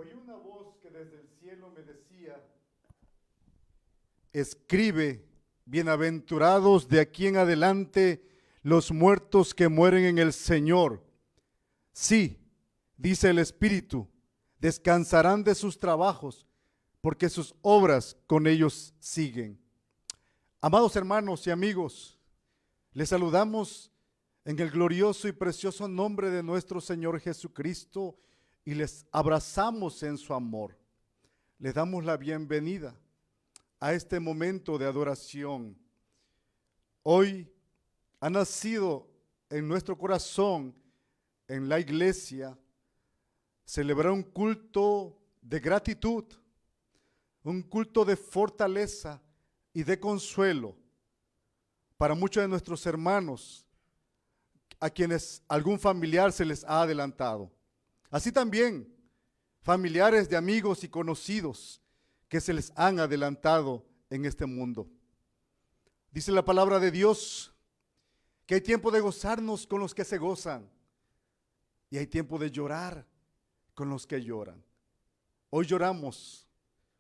Oí una voz que desde el cielo me decía: escribe, bienaventurados de aquí en adelante los muertos que mueren en el Señor. Sí, dice el Espíritu, descansarán de sus trabajos, porque sus obras con ellos siguen. Amados hermanos y amigos, les saludamos en el glorioso y precioso nombre de nuestro Señor Jesucristo y les abrazamos en su amor. Les damos la bienvenida a este momento de adoración. Hoy ha nacido en nuestro corazón, en la iglesia, celebrar un culto de gratitud, un culto de fortaleza y de consuelo para muchos de nuestros hermanos a quienes algún familiar se les ha adelantado. Así también familiares de amigos y conocidos que se les han adelantado en este mundo. Dice la palabra de Dios que hay tiempo de gozarnos con los que se gozan y hay tiempo de llorar con los que lloran. Hoy lloramos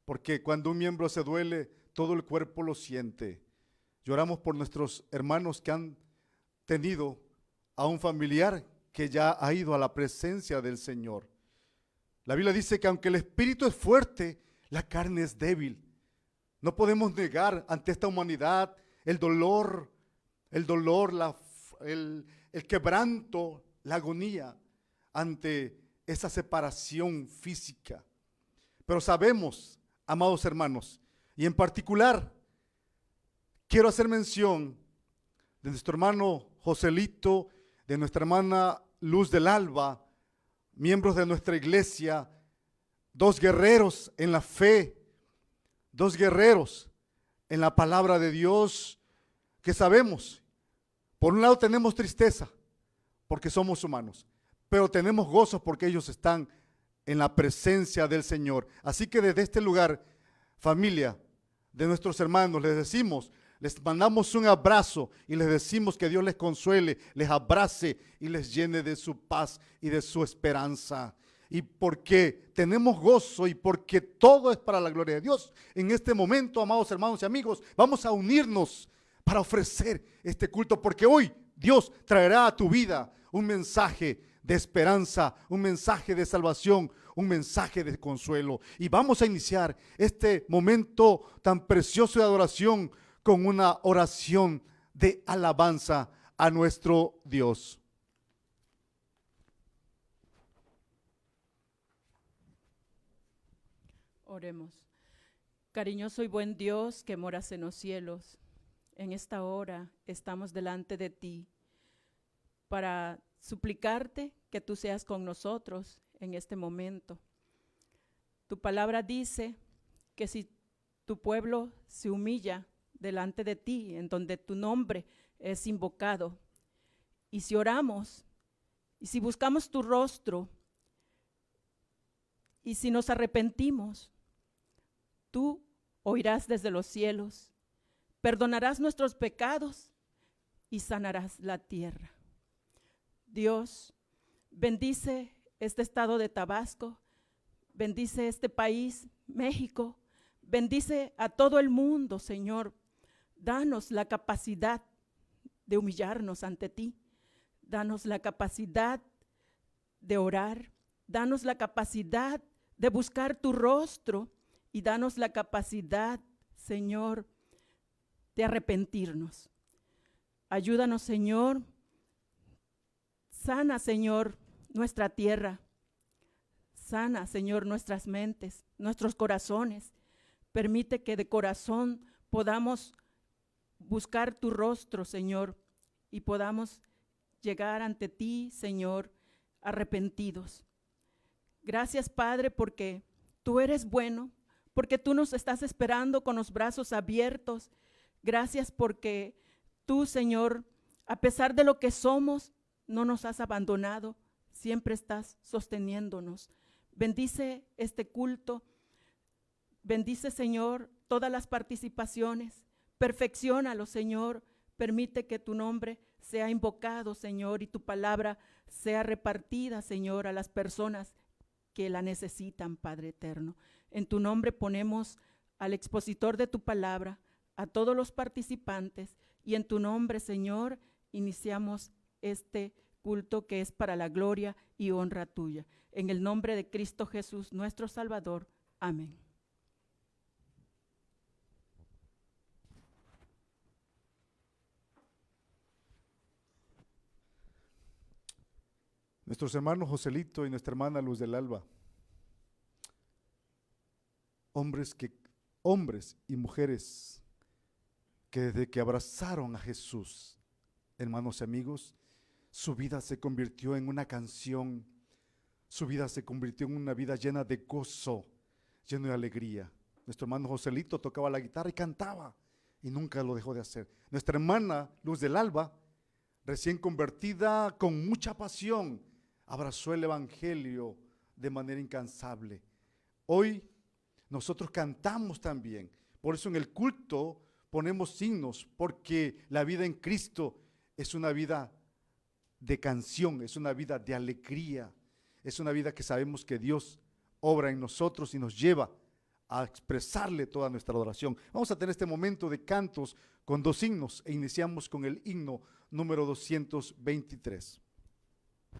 porque cuando un miembro se duele, todo el cuerpo lo siente. Lloramos por nuestros hermanos que han tenido a un familiar que ya ha ido a la presencia del Señor. La Biblia dice que aunque el espíritu es fuerte, la carne es débil. No podemos negar ante esta humanidad el dolor, el quebranto, la agonía ante esa separación física. Pero sabemos, amados hermanos, y en particular quiero hacer mención de nuestro hermano Joselito, de nuestra hermana Luz del Alba, miembros de nuestra iglesia, dos guerreros en la fe, dos guerreros en la palabra de Dios, que sabemos, por un lado tenemos tristeza, porque somos humanos, pero tenemos gozo porque ellos están en la presencia del Señor. Así que desde este lugar, familia de nuestros hermanos, les mandamos un abrazo y les decimos que Dios les consuele, les abrace y les llene de su paz y de su esperanza. Y porque tenemos gozo y porque todo es para la gloria de Dios, en este momento, amados hermanos y amigos, vamos a unirnos para ofrecer este culto, porque hoy Dios traerá a tu vida un mensaje de esperanza, un mensaje de salvación, un mensaje de consuelo. Y vamos a iniciar este momento tan precioso de adoración con una oración de alabanza a nuestro Dios. Oremos. Cariñoso y buen Dios que moras en los cielos, en esta hora estamos delante de ti para suplicarte que tú seas con nosotros en este momento. Tu palabra dice que si tu pueblo se humilla delante de ti, en donde tu nombre es invocado, y si oramos, y si buscamos tu rostro, y si nos arrepentimos, tú oirás desde los cielos, perdonarás nuestros pecados y sanarás la tierra. Dios, bendice este estado de Tabasco, bendice este país, México, bendice a todo el mundo, Señor. Danos la capacidad de humillarnos ante ti, danos la capacidad de orar, danos la capacidad de buscar tu rostro y danos la capacidad, Señor, de arrepentirnos. Ayúdanos, Señor. Sana, Señor, nuestra tierra. Sana, Señor, nuestras mentes, nuestros corazones. Permite que de corazón podamos buscar tu rostro, Señor, y podamos llegar ante ti, Señor, arrepentidos. Gracias, Padre, porque tú eres bueno, porque tú nos estás esperando con los brazos abiertos. Gracias porque tú, Señor, a pesar de lo que somos, no nos has abandonado, siempre estás sosteniéndonos. Bendice este culto, bendice, Señor, todas las participaciones, perfecciónalo, Señor, permite que tu nombre sea invocado, Señor, y tu palabra sea repartida, Señor, a las personas que la necesitan, Padre eterno. En tu nombre ponemos al expositor de tu palabra, a todos los participantes, y en tu nombre, Señor, iniciamos este culto que es para la gloria y honra tuya. En el nombre de Cristo Jesús, nuestro Salvador. Amén. Nuestros hermanos Joselito y nuestra hermana Luz del Alba, hombres y mujeres que desde que abrazaron a Jesús, hermanos y amigos, su vida se convirtió en una canción, su vida se convirtió en una vida llena de gozo, llena de alegría. Nuestro hermano Joselito tocaba la guitarra y cantaba y nunca lo dejó de hacer. Nuestra hermana Luz del Alba, recién convertida, con mucha pasión, abrazó el evangelio de manera incansable. Hoy nosotros cantamos también, por eso en el culto ponemos signos, porque la vida en Cristo es una vida de canción, es una vida de alegría, es una vida que sabemos que Dios obra en nosotros y nos lleva a expresarle toda nuestra adoración. Vamos a tener este momento de cantos con dos himnos e iniciamos con el himno número 223. Eleven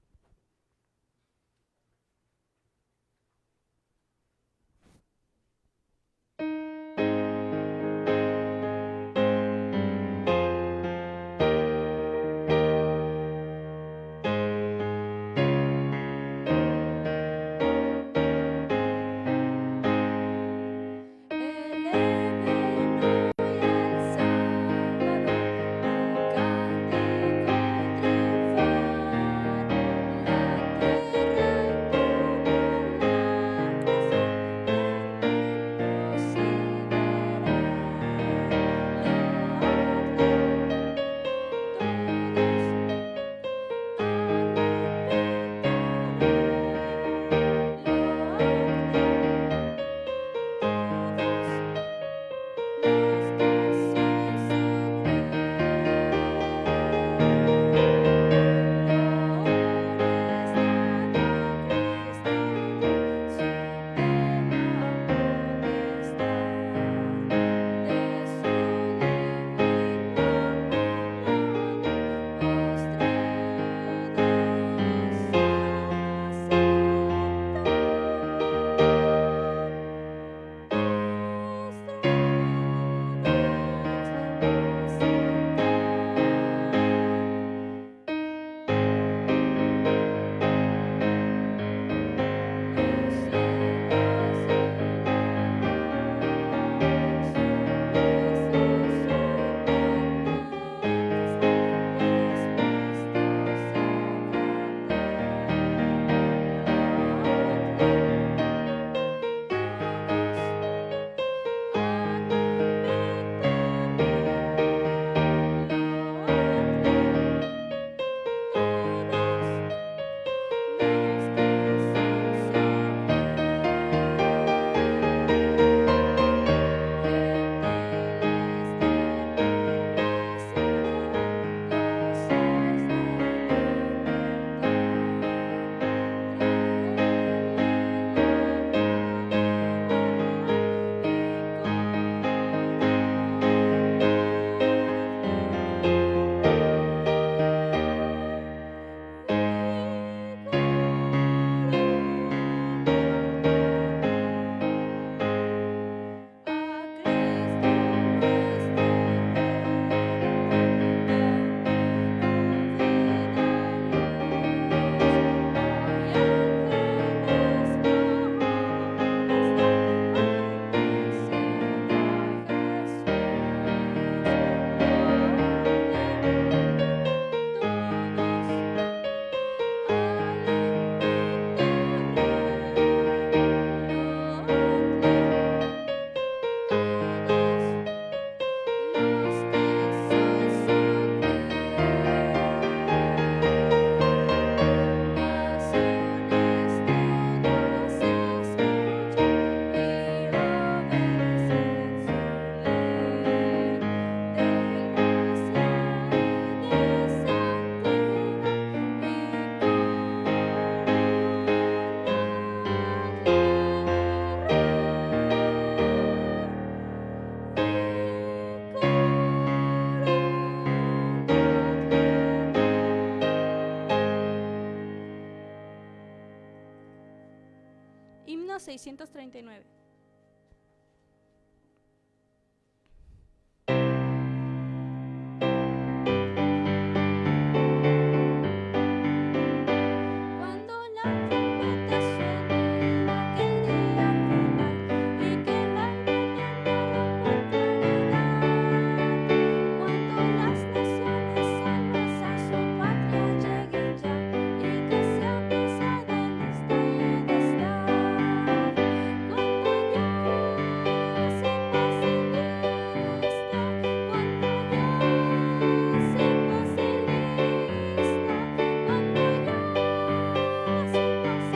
hoy al Salvador, un cántico triunfal. 639. Cuando la trompeta suene en aquel día final y que el alba rompa claridad, cuando las naciones salvas a su patria lleguen ya y que sea pesada lista y de estar, cuando ya se pase lista, cuando ya se pase lista, cuando ya se pase lista, a mi nombre yo feliz responderé.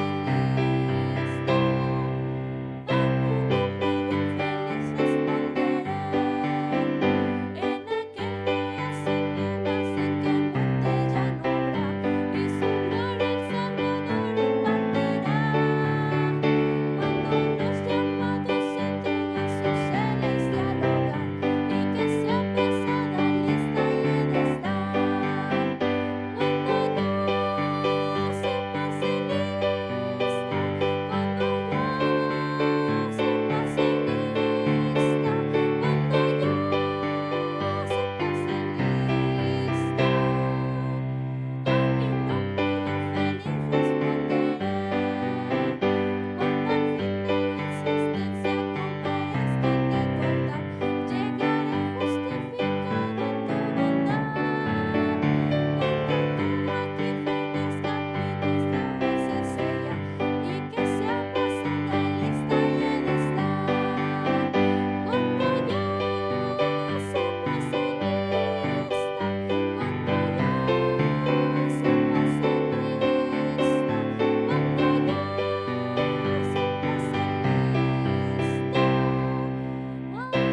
En aquel día sin nieblas en que muerte ya no habrá, y su gloria el Salvador impartirá. Cuando los llamados entren a su celestial hogar, y que sea pesada lista y he de estar. Cuando ya se pase lista, cuando ya se pase lista, cuando ya se pase lista, a mi nombre yo feliz responderé. Cuando al fin de la existencia comparezca ante tu altar, llegaré justificado en tu bondad. Cuando todo aquí fenezca, mi deseo ese sella, y que sea pasada lista y he de estar. Cuando ya se pase lista, cuando ya se pase lista, cuando ya se pase lista, a mi nombre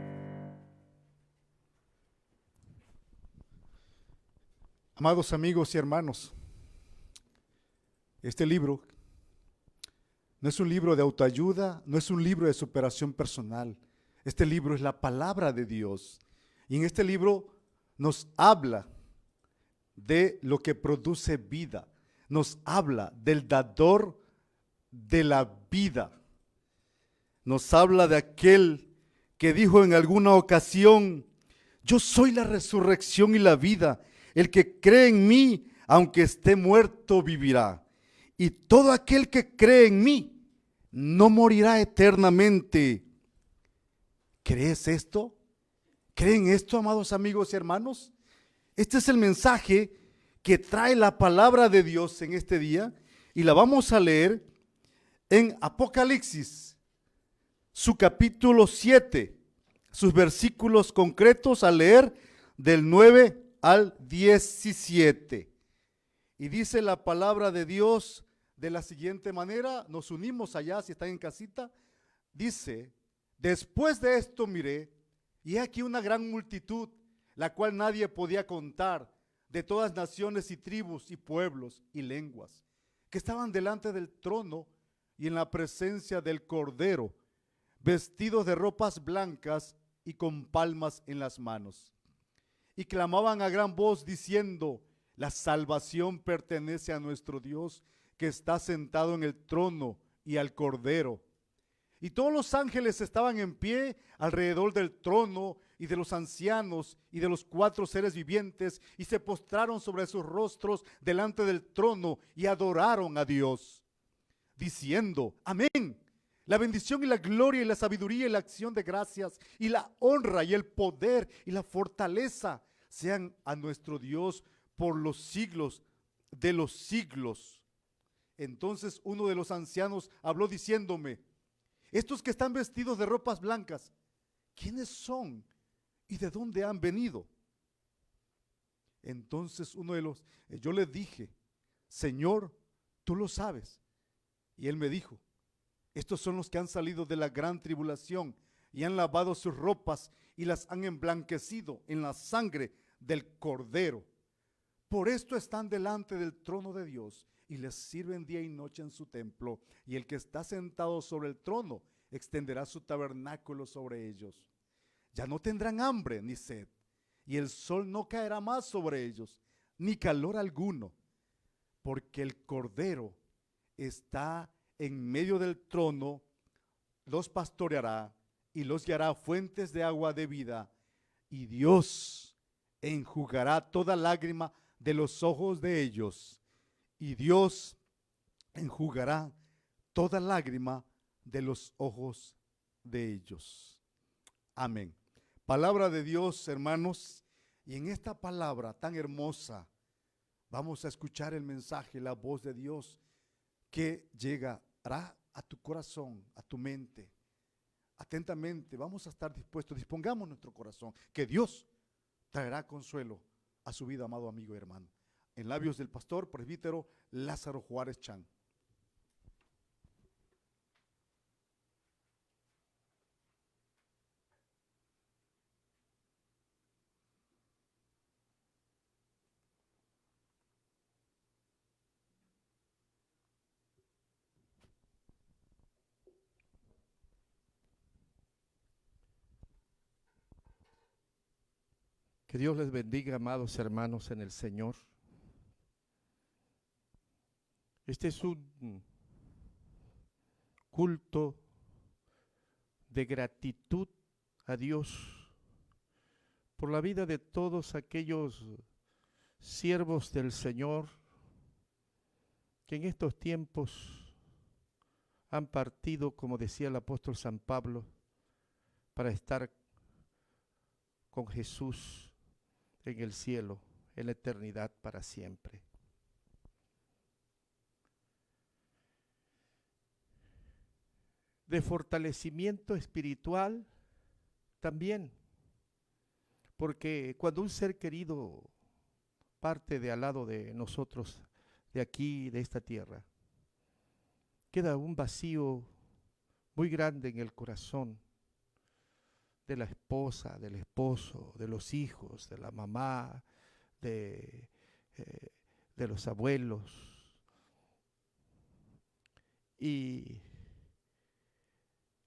yo feliz responderé. Amados amigos y hermanos, este libro no es un libro de autoayuda, no es un libro de superación personal. Este libro es la palabra de Dios. Y en este libro nos habla de lo que produce vida. Nos habla del dador de la vida. Nos habla de aquel que dijo en alguna ocasión: yo soy la resurrección y la vida. El que cree en mí, aunque esté muerto, vivirá. Y todo aquel que cree en mí no morirá eternamente. ¿Crees esto? ¿Creen esto, amados amigos y hermanos? Este es el mensaje que trae la palabra de Dios en este día, y la vamos a leer en Apocalipsis, su capítulo 7, sus versículos concretos a leer del 9 al 17. Y dice la palabra de Dios de la siguiente manera, nos unimos allá si están en casita. Dice: después de esto miré, y he aquí una gran multitud, la cual nadie podía contar, de todas naciones y tribus y pueblos y lenguas, que estaban delante del trono y en la presencia del Cordero, vestidos de ropas blancas y con palmas en las manos. Y clamaban a gran voz diciendo: la salvación pertenece a nuestro Dios, que está sentado en el trono, y al Cordero. Y todos los ángeles estaban en pie alrededor del trono y de los ancianos y de los 4 seres vivientes, y se postraron sobre sus rostros delante del trono y adoraron a Dios, diciendo: amén. La bendición y la gloria y la sabiduría y la acción de gracias y la honra y el poder y la fortaleza sean a nuestro Dios por los siglos de los siglos. Entonces uno de los ancianos habló diciéndome: estos que están vestidos de ropas blancas, ¿quiénes son y de dónde han venido? Entonces yo le dije: Señor, tú lo sabes. Y él me dijo: estos son los que han salido de la gran tribulación y han lavado sus ropas y las han emblanquecido en la sangre del Cordero. Por esto están delante del trono de Dios y les sirven día y noche en su templo. Y el que está sentado sobre el trono extenderá su tabernáculo sobre ellos. Ya no tendrán hambre ni sed, y el sol no caerá más sobre ellos, ni calor alguno, porque el Cordero está en medio del trono, los pastoreará y los guiará a fuentes de agua de vida, y Dios enjugará toda lágrima de los ojos de ellos, y Dios enjugará toda lágrima de los ojos de ellos. Amén. Palabra de Dios, hermanos, y en esta palabra tan hermosa vamos a escuchar el mensaje, la voz de Dios que llegará a tu corazón, a tu mente. Atentamente, vamos a estar dispuestos, dispongamos nuestro corazón, que Dios traerá consuelo a su vida, amado amigo y hermano. En labios del pastor presbítero Lázaro Juárez Chan. Que Dios les bendiga, amados hermanos en el Señor. Este es un culto de gratitud a Dios por la vida de todos aquellos siervos del Señor que en estos tiempos han partido, como decía el apóstol San Pablo, para estar con Jesús en el cielo, en la eternidad para siempre. De fortalecimiento espiritual también, porque cuando un ser querido parte de al lado de nosotros, de aquí, de esta tierra, queda un vacío muy grande en el corazón de la esposa, del esposo, de los hijos, de la mamá, de los abuelos. Y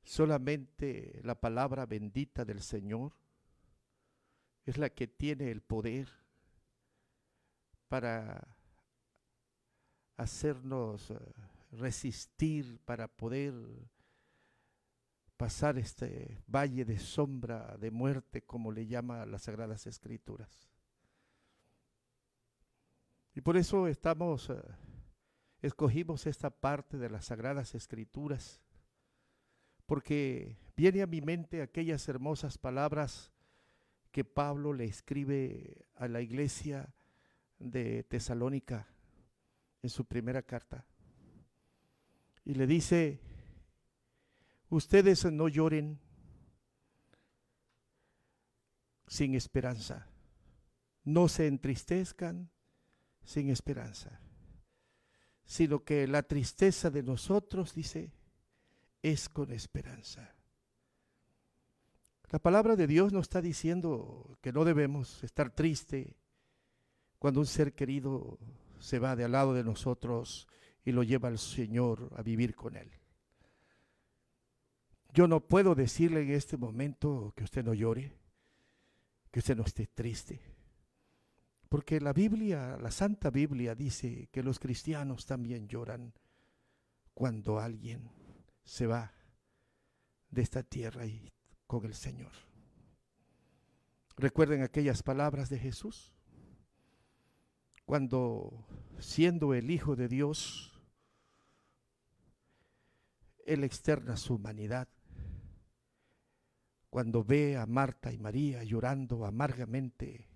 solamente la palabra bendita del Señor es la que tiene el poder para hacernos resistir, para poder pasar este valle de sombra de muerte, como le llama las Sagradas Escrituras. Y por eso escogimos esta parte de las Sagradas Escrituras, porque viene a mi mente aquellas hermosas palabras que Pablo le escribe a la iglesia de Tesalónica en su primera carta. Y le dice: ustedes no lloren sin esperanza, no se entristezcan sin esperanza, sino que la tristeza de nosotros, dice, es con esperanza. La palabra de Dios nos está diciendo que no debemos estar tristes cuando un ser querido se va de al lado de nosotros y lo lleva al Señor a vivir con Él. Yo no puedo decirle en este momento que usted no llore, que usted no esté triste, porque la Biblia, la Santa Biblia dice que los cristianos también lloran cuando alguien se va de esta tierra y con el Señor. Recuerden aquellas palabras de Jesús, cuando siendo el Hijo de Dios, Él externa su humanidad. Cuando ve a Marta y María llorando amargamente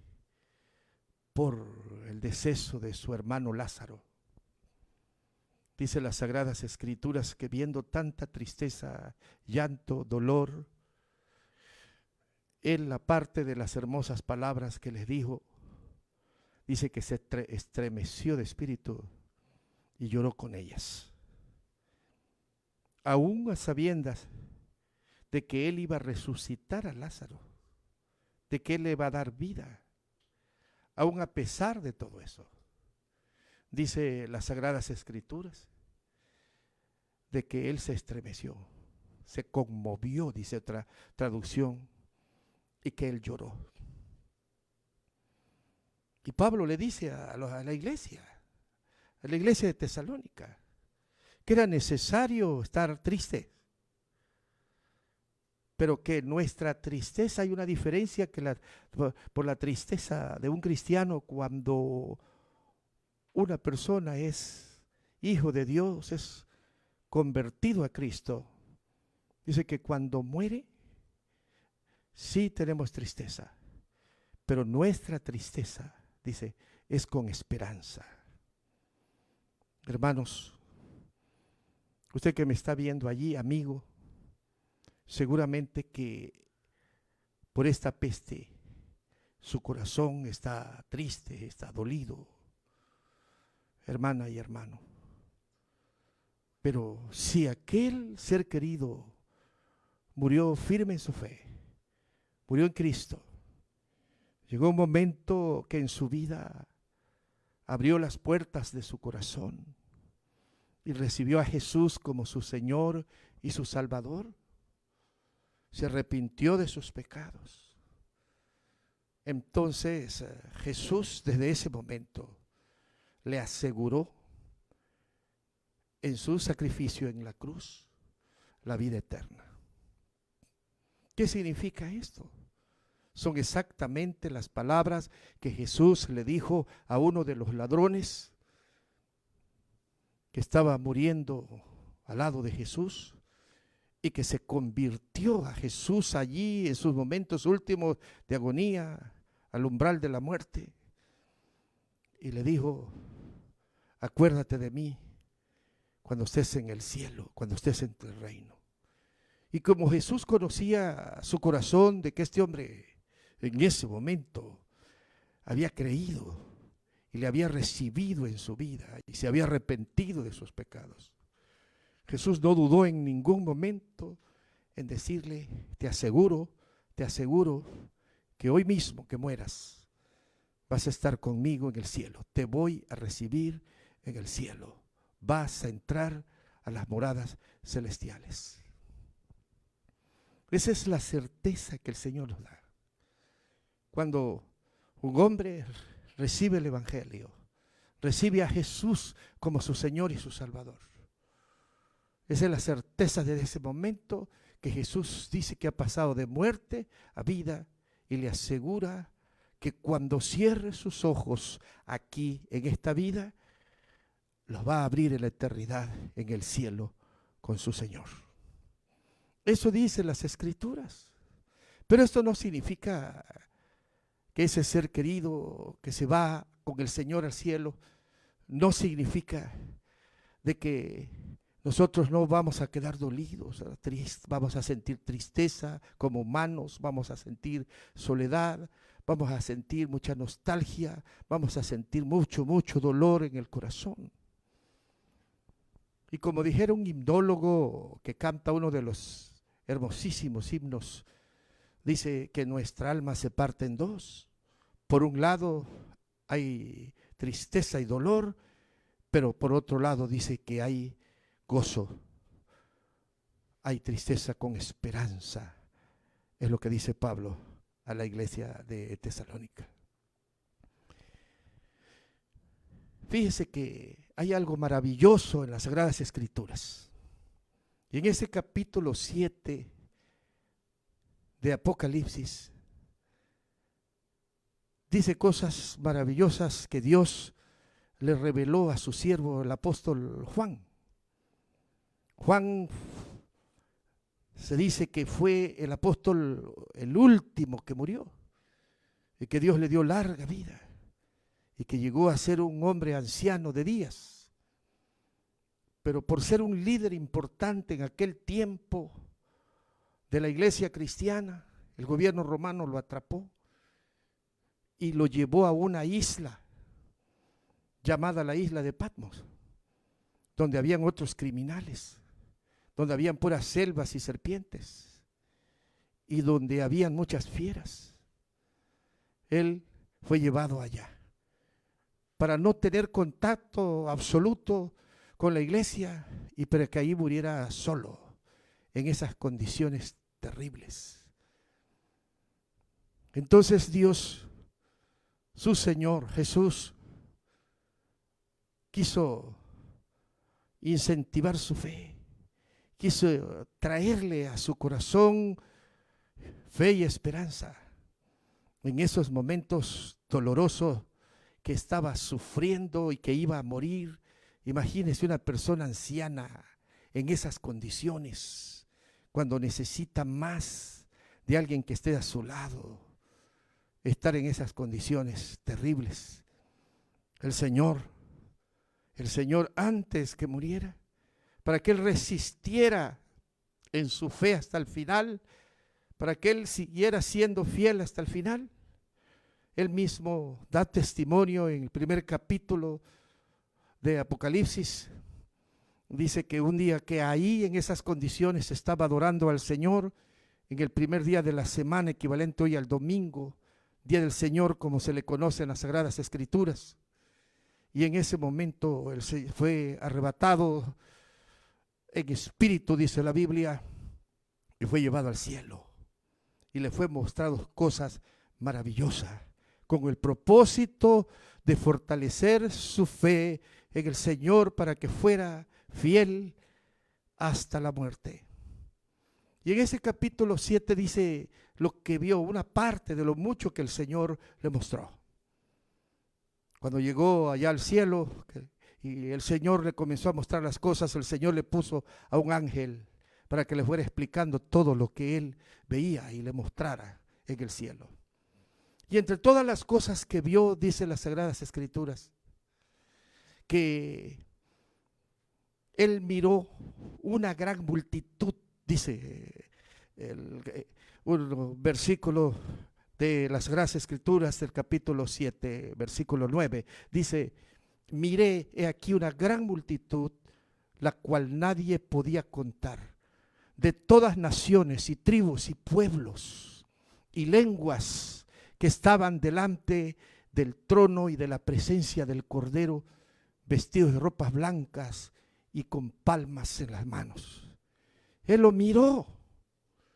por el deceso de su hermano Lázaro, dice las Sagradas Escrituras que viendo tanta tristeza, llanto, dolor, Él, aparte de las hermosas palabras que les dijo, dice que se estremeció de espíritu y lloró con ellas. Aún a sabiendas de que Él iba a resucitar a Lázaro, de que Él le va a dar vida, aún a pesar de todo eso. Dice las Sagradas Escrituras, de que Él se estremeció, se conmovió, dice otra traducción, y que Él lloró. Y Pablo le dice a la iglesia de Tesalónica, que era necesario estar triste, pero que nuestra tristeza, hay una diferencia que por la tristeza de un cristiano cuando una persona es hijo de Dios, es convertido a Cristo. Dice que cuando muere, sí tenemos tristeza, pero nuestra tristeza, dice, es con esperanza. Hermanos, usted que me está viendo allí, amigo, seguramente que por esta peste su corazón está triste, está dolido, hermana y hermano. Pero si aquel ser querido murió firme en su fe, murió en Cristo, llegó un momento que en su vida abrió las puertas de su corazón y recibió a Jesús como su Señor y su Salvador, se arrepintió de sus pecados. Entonces Jesús desde ese momento le aseguró en su sacrificio en la cruz la vida eterna. ¿Qué significa esto? Son exactamente las palabras que Jesús le dijo a uno de los ladrones que estaba muriendo al lado de Jesús y que se convirtió a Jesús allí en sus momentos últimos de agonía, al umbral de la muerte, y le dijo: acuérdate de mí cuando estés en el cielo, cuando estés en el reino. Y como Jesús conocía su corazón de que este hombre en ese momento había creído y le había recibido en su vida y se había arrepentido de sus pecados, Jesús no dudó en ningún momento en decirle: te aseguro que hoy mismo que mueras vas a estar conmigo en el cielo, te voy a recibir en el cielo, vas a entrar a las moradas celestiales. Esa es la certeza que el Señor nos da. Cuando un hombre recibe el Evangelio, recibe a Jesús como su Señor y su Salvador. Esa es la certeza desde ese momento que Jesús dice que ha pasado de muerte a vida y le asegura que cuando cierre sus ojos aquí en esta vida, los va a abrir en la eternidad en el cielo con su Señor. Eso dicen las Escrituras. Pero esto no significa que ese ser querido que se va con el Señor al cielo, no significa de que nosotros no vamos a quedar dolidos, tristes, vamos a sentir tristeza como humanos, vamos a sentir soledad, vamos a sentir mucha nostalgia, vamos a sentir mucho dolor en el corazón. Y como dijera un himnólogo que canta uno de los hermosísimos himnos, dice que nuestra alma se parte en dos. Por un lado hay tristeza y dolor, pero por otro lado dice que hay gozo, hay tristeza con esperanza. Es lo que dice Pablo a la iglesia de Tesalónica. Fíjese que hay algo maravilloso en las Sagradas Escrituras. Y en ese capítulo 7 de Apocalipsis, dice cosas maravillosas que Dios le reveló a su siervo, el apóstol Juan. Juan se dice que fue el apóstol el último que murió y que Dios le dio larga vida y que llegó a ser un hombre anciano de días. Pero por ser un líder importante en aquel tiempo de la iglesia cristiana, el gobierno romano lo atrapó y lo llevó a una isla llamada la isla de Patmos, donde habían otros criminales, donde habían puras selvas y serpientes y donde habían muchas fieras. Él fue llevado allá para no tener contacto absoluto con la iglesia y para que ahí muriera solo en esas condiciones terribles. Entonces Dios su Señor Jesús quiso incentivar su fe, quiso traerle a su corazón fe y esperanza en esos momentos dolorosos que estaba sufriendo y que iba a morir. Imagínese una persona anciana en esas condiciones, cuando necesita más de alguien que esté a su lado, estar en esas condiciones terribles. El Señor antes que muriera, para que Él resistiera en su fe hasta el final, para que Él siguiera siendo fiel hasta el final. Él mismo da testimonio en el primer capítulo de Apocalipsis. Dice que un día que ahí en esas condiciones estaba adorando al Señor, en el primer día de la semana, equivalente hoy al domingo, día del Señor como se le conoce en las Sagradas Escrituras. Y en ese momento él fue arrebatado en espíritu, dice la Biblia, y fue llevado al cielo. Y le fue mostrado cosas maravillosas, con el propósito de fortalecer su fe en el Señor para que fuera fiel hasta la muerte. Y en ese capítulo 7 dice lo que vio, una parte de lo mucho que el Señor le mostró. Cuando llegó allá al cielo y el Señor le comenzó a mostrar las cosas, el Señor le puso a un ángel para que le fuera explicando todo lo que él veía y le mostrara en el cielo. Y entre todas las cosas que vio, dice las Sagradas Escrituras, que él miró una gran multitud, dice un versículo de las Sagradas Escrituras del capítulo 7, versículo 9, dice: miré, he aquí una gran multitud, la cual nadie podía contar, de todas naciones y tribus y pueblos y lenguas, que estaban delante del trono y de la presencia del Cordero, vestidos de ropas blancas y con palmas en las manos. Él lo miró,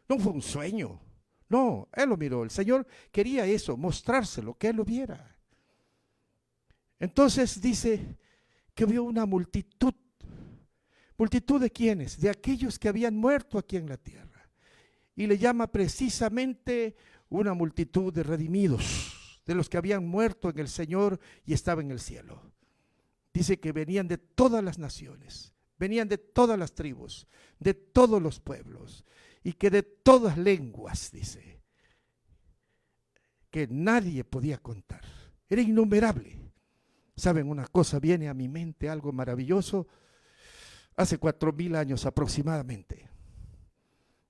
no fue un sueño, no, él lo miró. El Señor quería eso, mostrárselo, que él lo viera. Entonces dice que vio una multitud. ¿Multitud de quiénes? De aquellos que habían muerto aquí en la tierra. Y le llama precisamente una multitud de redimidos, de los que habían muerto en el Señor y estaban en el cielo. Dice que venían de todas las naciones, venían de todas las tribus, de todos los pueblos, y que de todas lenguas, dice, que nadie podía contar. Era innumerable. ¿Saben una cosa? Viene a mi mente algo maravilloso. Hace 4000 años aproximadamente,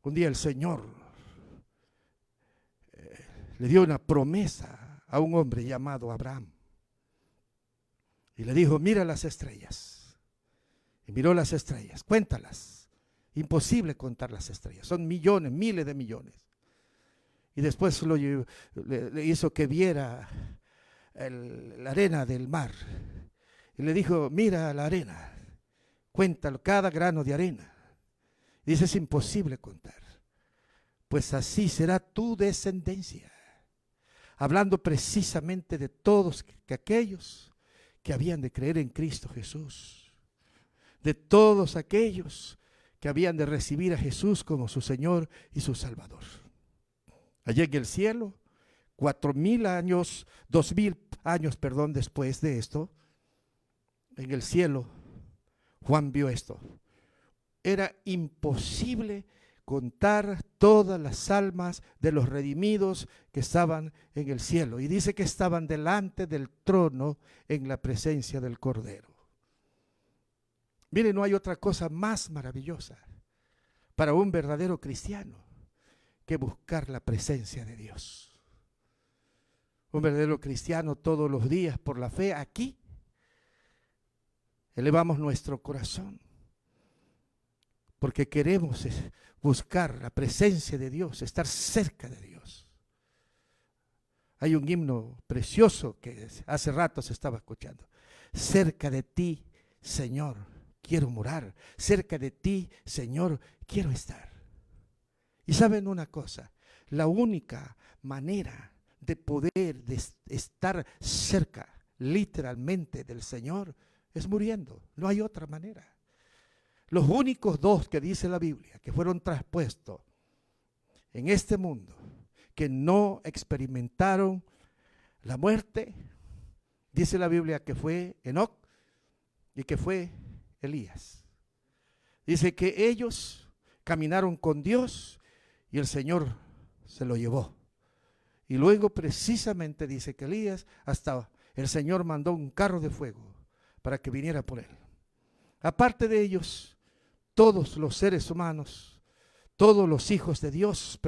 un día el Señor le dio una promesa a un hombre llamado Abraham. Y le dijo: mira las estrellas. Y miró las estrellas, cuéntalas. Imposible contar las estrellas, son millones, miles de millones. Y después le hizo que viera la arena del mar. Y le dijo: mira la arena, cuéntalo, cada grano de arena. Y dice: es imposible contar. Pues así será tu descendencia. Hablando precisamente de todos aquellos que habían de creer en Cristo Jesús. De todos aquellos que habían de recibir a Jesús como su Señor y su Salvador. Allá en el cielo, 2000 años después de esto, en el cielo, Juan vio esto. Era imposible contar todas las almas de los redimidos que estaban en el cielo. Y dice que estaban delante del trono en la presencia del Cordero. Mire, no hay otra cosa más maravillosa para un verdadero cristiano que buscar la presencia de Dios. Un verdadero cristiano todos los días por la fe aquí elevamos nuestro corazón porque queremos buscar la presencia de Dios, estar cerca de Dios. Hay un himno precioso que hace rato se estaba escuchando. Cerca de ti, Señor, quiero morar. Cerca de ti, Señor, quiero estar. Y saben una cosa, la única manera de poder, de estar cerca literalmente del Señor, es muriendo. No hay otra manera. Los únicos dos que dice la Biblia que fueron traspuestos en este mundo, que no experimentaron la muerte, dice la Biblia que fue Enoc y que fue Elías. Dice que ellos caminaron con Dios y el Señor se lo llevó. Y luego precisamente dice que Elías, hasta el Señor mandó un carro de fuego para que viniera por él. Aparte de ellos, todos los seres humanos, todos los hijos de Dios,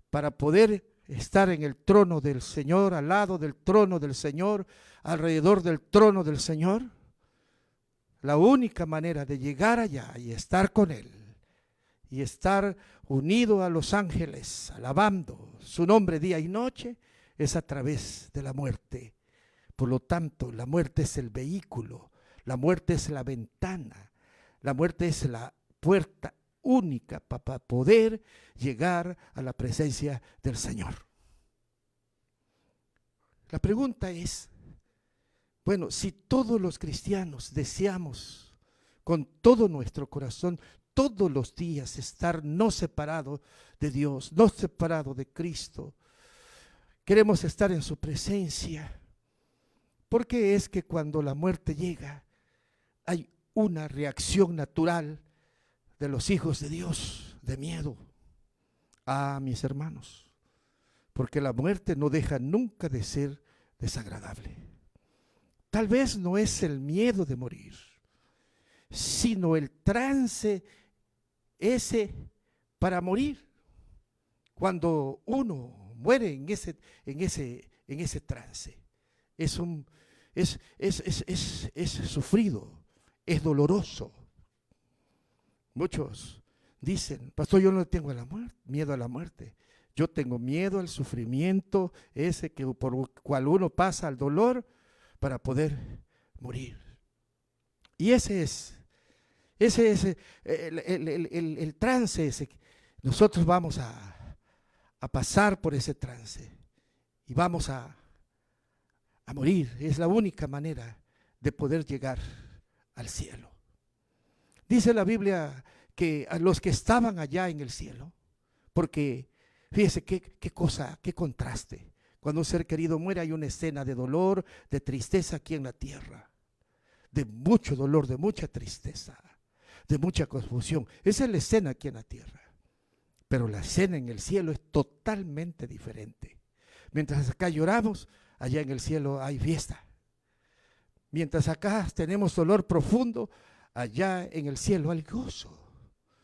para poder estar en el trono del Señor, al lado del trono del Señor, alrededor del trono del Señor, la única manera de llegar allá y estar con Él y estar unido a los ángeles, alabando su nombre día y noche, es a través de la muerte. Por lo tanto, la muerte es el vehículo, la muerte es la ventana, la muerte es la puerta única para poder llegar a la presencia del Señor. La pregunta es, bueno, si todos los cristianos deseamos con todo nuestro corazón todos los días estar no separados de Dios, no separados de Cristo, queremos estar en su presencia, ¿por qué es que cuando la muerte llega hay una reacción natural de los hijos de Dios de miedo? Ah, mis hermanos, porque la muerte no deja nunca de ser desagradable. Tal vez no es el miedo de morir, sino el trance ese para morir. Cuando uno muere en ese trance, es sufrido, es doloroso. Muchos dicen, pastor, yo no tengo miedo a la muerte. Yo tengo miedo al sufrimiento ese que por el cual uno pasa, al dolor, para poder morir. Y ese es el trance ese. Nosotros vamos a pasar por ese trance y vamos a morir. Es la única manera de poder llegar al cielo. Dice la Biblia que a los que estaban allá en el cielo, porque fíjese qué cosa, qué contraste. Cuando un ser querido muere hay una escena de dolor, de tristeza aquí en la tierra, de mucho dolor, de mucha tristeza, de mucha confusión. Esa es la escena aquí en la tierra. Pero la escena en el cielo es totalmente diferente. Mientras acá lloramos, allá en el cielo hay fiesta. Mientras acá tenemos dolor profundo, allá en el cielo hay gozo.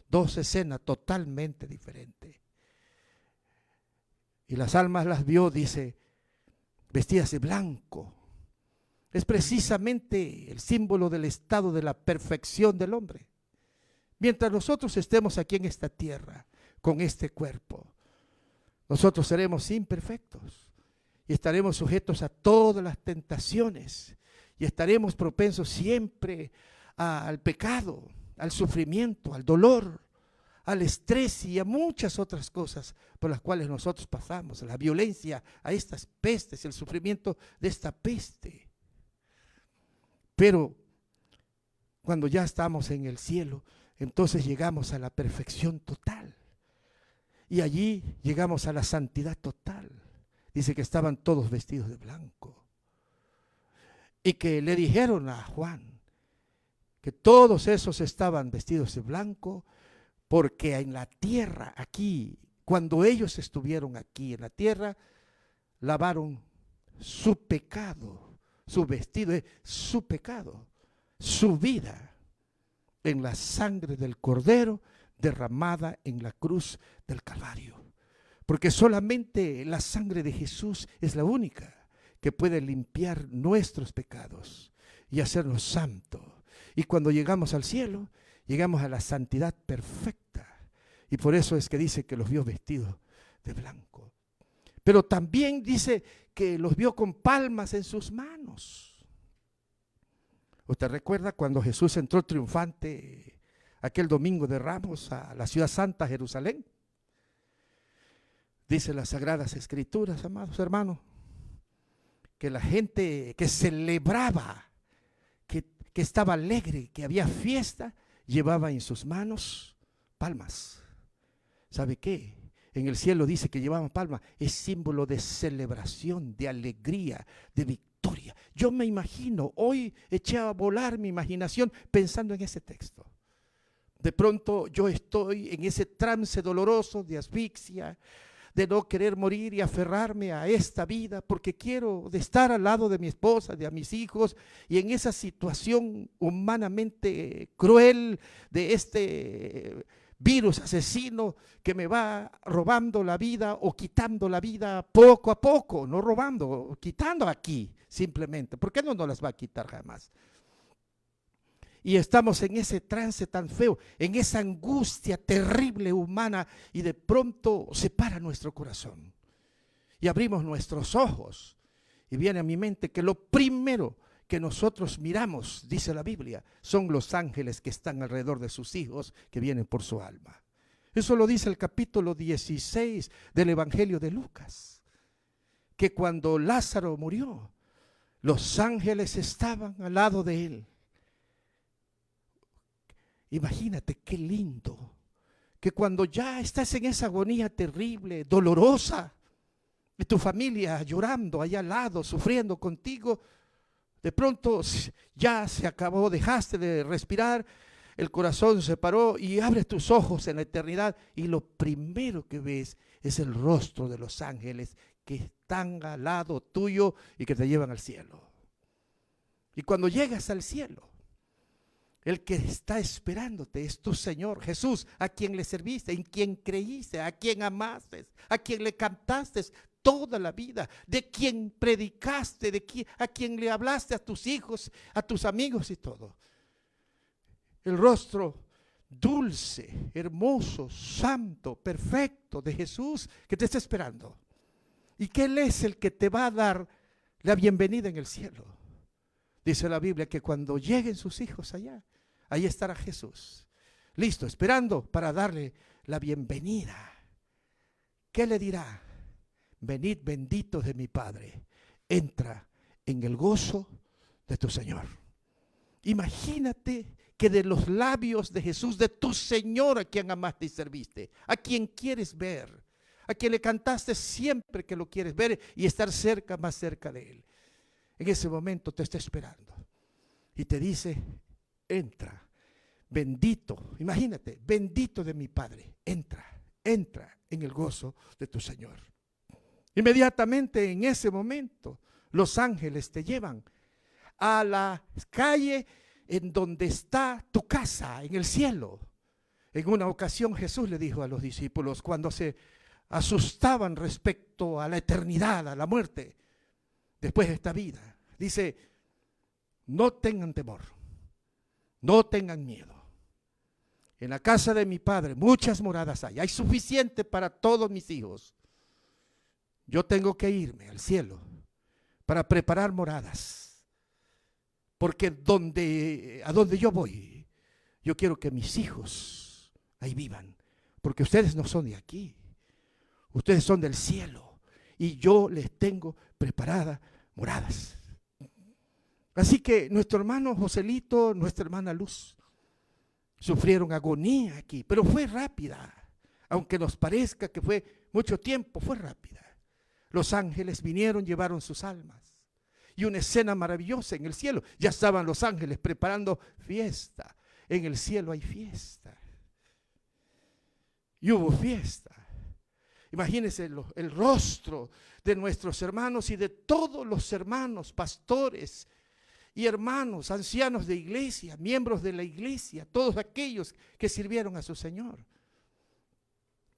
Dos escenas totalmente diferentes. Y las almas las vio, dice, vestidas de blanco. Es precisamente el símbolo del estado de la perfección del hombre. Mientras nosotros estemos aquí en esta tierra, con este cuerpo, nosotros seremos imperfectos y estaremos sujetos a todas las tentaciones y estaremos propensos siempre al pecado, al sufrimiento, al dolor, al estrés y a muchas otras cosas por las cuales nosotros pasamos, a la violencia, a estas pestes, el sufrimiento de esta peste. Pero cuando ya estamos en el cielo, entonces llegamos a la perfección total. Y allí llegamos a la santidad total. Dice que estaban todos vestidos de blanco. Y que le dijeron a Juan que todos esos estaban vestidos de blanco porque en la tierra, aquí, cuando ellos estuvieron aquí en la tierra, lavaron su pecado, su vestido, su pecado, su vida en la sangre del Cordero derramada en la cruz del Calvario. Porque solamente la sangre de Jesús es la única que puede limpiar nuestros pecados y hacernos santos. Y cuando llegamos al cielo, llegamos a la santidad perfecta. Y por eso es que dice que los vio vestidos de blanco. Pero también dice que los vio con palmas en sus manos. ¿Usted recuerda cuando Jesús entró triunfante aquel domingo de Ramos a la ciudad santa, Jerusalén? Dice las Sagradas Escrituras, amados hermanos, que la gente que celebraba, que estaba alegre, que había fiesta, llevaba en sus manos palmas. ¿Sabe qué? En el cielo dice que llevaban palmas. Es símbolo de celebración, de alegría, de victoria. Yo me imagino, hoy eché a volar mi imaginación pensando en ese texto. De pronto yo estoy en ese trance doloroso de asfixia, de no querer morir y aferrarme a esta vida porque quiero de estar al lado de mi esposa, de a mis hijos, y en esa situación humanamente cruel de este virus asesino que me va robando la vida o quitando la vida poco a poco, no robando, quitando aquí simplemente. ¿Por qué no nos las va a quitar jamás? Y estamos en ese trance tan feo, en esa angustia terrible humana, y de pronto se para nuestro corazón y abrimos nuestros ojos y viene a mi mente que lo primero que nosotros miramos, dice la Biblia, son los ángeles que están alrededor de sus hijos que vienen por su alma. Eso lo dice el capítulo 16 del Evangelio de Lucas, que cuando Lázaro murió, los ángeles estaban al lado de él. Imagínate qué lindo, que cuando ya estás en esa agonía terrible, dolorosa, y tu familia llorando allá al lado, sufriendo contigo, de pronto ya se acabó, dejaste de respirar, el corazón se paró y abres tus ojos en la eternidad y lo primero que ves es el rostro de los ángeles que están al lado tuyo y que te llevan al cielo. Y cuando llegas al cielo, el que está esperándote es tu Señor Jesús, a quien le serviste, en quien creíste, a quien amaste, a quien le cantaste toda la vida, de quien predicaste, a quien le hablaste a tus hijos, a tus amigos y todo. El rostro dulce, hermoso, santo, perfecto de Jesús que te está esperando. Y que Él es el que te va a dar la bienvenida en el cielo. Dice la Biblia que cuando lleguen sus hijos allá, ahí estará Jesús, listo, esperando para darle la bienvenida. ¿Qué le dirá? Venid benditos de mi Padre, entra en el gozo de tu Señor. Imagínate que de los labios de Jesús, de tu Señor a quien amaste y serviste, a quien quieres ver, a quien le cantaste siempre que lo quieres ver y estar cerca, más cerca de Él. En ese momento te está esperando y te dice, entra, bendito, imagínate, bendito de mi Padre, entra en el gozo de tu Señor. Inmediatamente en ese momento los ángeles te llevan a la calle en donde está tu casa, en el cielo. En una ocasión Jesús le dijo a los discípulos cuando se asustaban respecto a la eternidad, a la muerte, después de esta vida, dice, no tengan temor, no tengan miedo. En la casa de mi Padre muchas moradas hay suficiente para todos mis hijos. Yo tengo que irme al cielo para preparar moradas, porque a donde yo voy, yo quiero que mis hijos ahí vivan, porque ustedes no son de aquí, ustedes son del cielo y yo les tengo preparadas moradas. Así que nuestro hermano Joselito, nuestra hermana Luz, sufrieron agonía aquí, pero fue rápida, aunque nos parezca que fue mucho tiempo, fue rápida. Los ángeles vinieron, llevaron sus almas. Y una escena maravillosa en el cielo. Ya estaban los ángeles preparando fiesta. En el cielo hay fiesta. Y hubo fiesta. Imagínense el rostro de nuestros hermanos y de todos los hermanos, pastores y hermanos, ancianos de iglesia, miembros de la iglesia, todos aquellos que sirvieron a su Señor.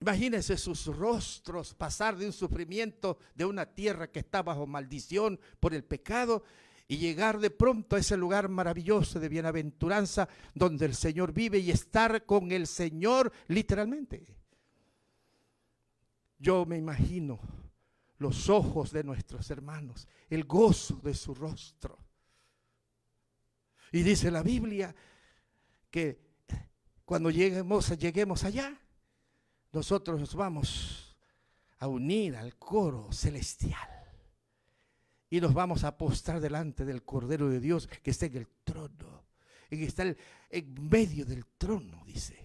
Imagínense sus rostros pasar de un sufrimiento de una tierra que está bajo maldición por el pecado y llegar de pronto a ese lugar maravilloso de bienaventuranza donde el Señor vive y estar con el Señor literalmente. Yo me imagino los ojos de nuestros hermanos, el gozo de su rostro. Y dice la Biblia que cuando lleguemos allá, nosotros nos vamos a unir al coro celestial. Y nos vamos a postrar delante del Cordero de Dios que está en el trono, que está en medio del trono, dice.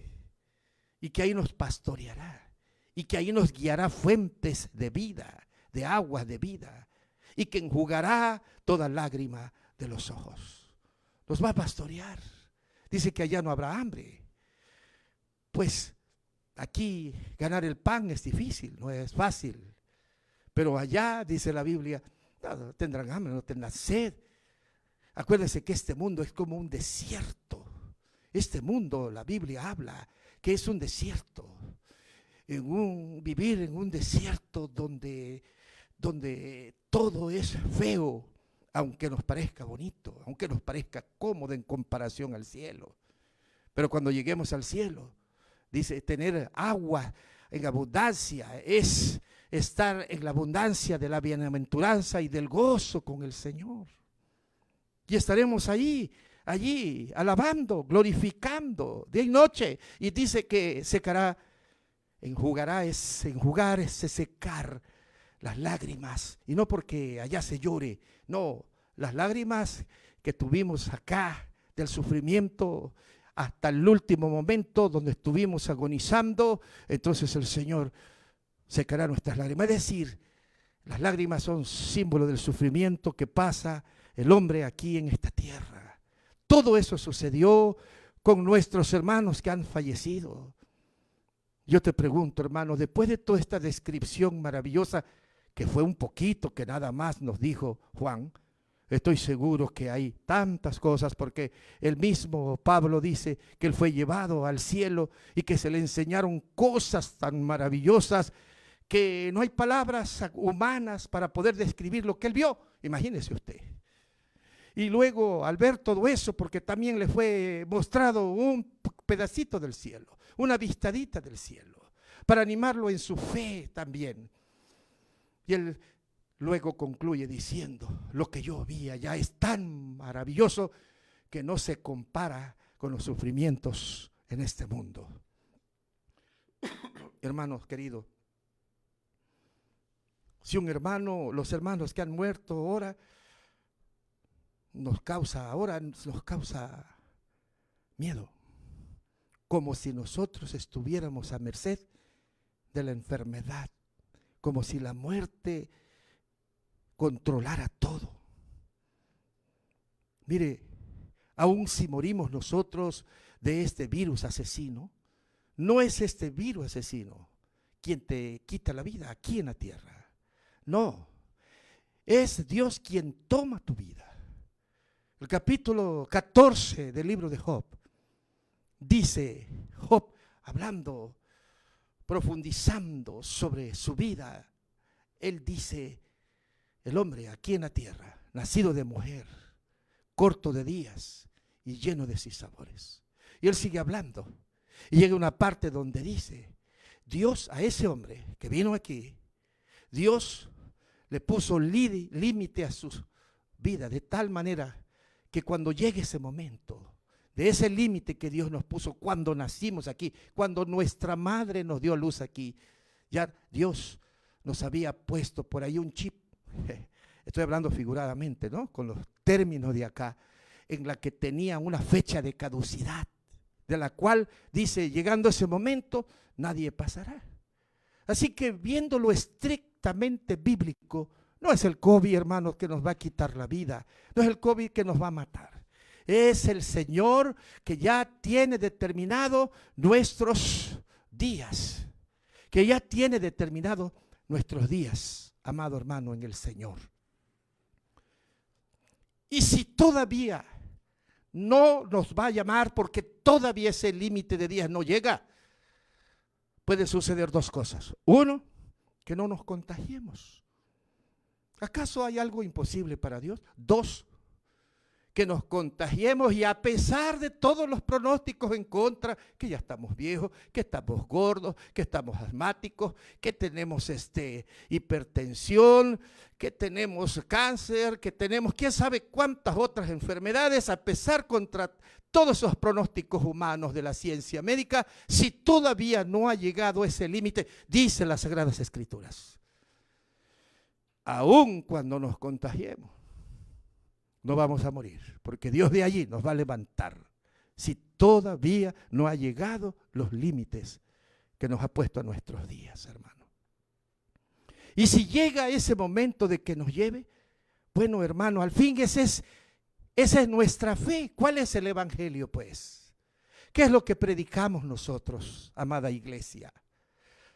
Y que ahí nos pastoreará, y que ahí nos guiará fuentes de vida, de agua de vida, y que enjugará toda lágrima de los ojos. Nos va a pastorear. Dice que allá no habrá hambre. Pues aquí ganar el pan es difícil, no es fácil. Pero allá, dice la Biblia, no tendrán hambre, no tendrán sed. Acuérdense que este mundo es como un desierto. Este mundo, la Biblia habla que es un desierto. Vivir en un desierto donde todo es feo, aunque nos parezca bonito, aunque nos parezca cómodo en comparación al cielo. Pero cuando lleguemos al cielo, dice, tener agua en abundancia es estar en la abundancia de la bienaventuranza y del gozo con el Señor. Y estaremos allí, alabando, glorificando día y noche. Y dice que secará, enjugar es secar las lágrimas. Y no porque allá se llore, no, las lágrimas que tuvimos acá del sufrimiento hasta el último momento donde estuvimos agonizando, entonces el Señor secará nuestras lágrimas. Es decir, las lágrimas son símbolo del sufrimiento que pasa el hombre aquí en esta tierra. Todo eso sucedió con nuestros hermanos que han fallecido. Yo te pregunto, hermano, después de toda esta descripción maravillosa, que fue un poquito que nada más nos dijo Juan, estoy seguro que hay tantas cosas, porque el mismo Pablo dice que él fue llevado al cielo y que se le enseñaron cosas tan maravillosas que no hay palabras humanas para poder describir lo que él vio. Imagínese usted. Y luego al ver todo eso, porque también le fue mostrado un pedacito del cielo, una vistadita del cielo, para animarlo en su fe también. Y él luego concluye diciendo, lo que yo vi allá es tan maravilloso que no se compara con los sufrimientos en este mundo. Hermanos queridos, si un hermano, los hermanos que han muerto ahora, nos causa miedo, como si nosotros estuviéramos a merced de la enfermedad, como si la muerte controlara todo. Mire, aun si morimos nosotros de este virus asesino, no es este virus asesino quien te quita la vida aquí en la tierra. No, es Dios quien toma tu vida. El capítulo 14 del libro de Job dice, Job hablando, profundizando sobre su vida, él dice, el hombre aquí en la tierra, nacido de mujer, corto de días y lleno de sinsabores. Y él sigue hablando y llega a una parte donde dice, Dios a ese hombre que vino aquí, Dios le puso límite a su vida de tal manera que cuando llegue ese momento, de ese límite que Dios nos puso cuando nacimos aquí, cuando nuestra madre nos dio luz aquí, ya Dios nos había puesto por ahí un chip, estoy hablando figuradamente, ¿no? Con los términos de acá, en la que tenía una fecha de caducidad, de la cual dice, llegando ese momento, nadie pasará. Así que viéndolo estrictamente bíblico, no es el COVID, hermanos, que nos va a quitar la vida, no es el COVID que nos va a matar. Es el Señor que ya tiene determinado nuestros días, que ya tiene determinado nuestros días, amado hermano, en el Señor. Y si todavía no nos va a llamar porque todavía ese límite de días no llega, puede suceder dos cosas. Uno, que no nos contagiemos. ¿Acaso hay algo imposible para Dios? Dos, que nos contagiemos y a pesar de todos los pronósticos en contra, que ya estamos viejos, que estamos gordos, que estamos asmáticos, que tenemos hipertensión, que tenemos cáncer, que tenemos quién sabe cuántas otras enfermedades, a pesar contra todos esos pronósticos humanos de la ciencia médica, si todavía no ha llegado ese límite, dicen las Sagradas Escrituras, aun cuando nos contagiemos, no vamos a morir, porque Dios de allí nos va a levantar, si todavía no ha llegado los límites que nos ha puesto a nuestros días, hermano. Y si llega ese momento de que nos lleve, bueno, hermano, al fin esa es nuestra fe. ¿Cuál es el evangelio, pues? ¿Qué es lo que predicamos nosotros, amada iglesia?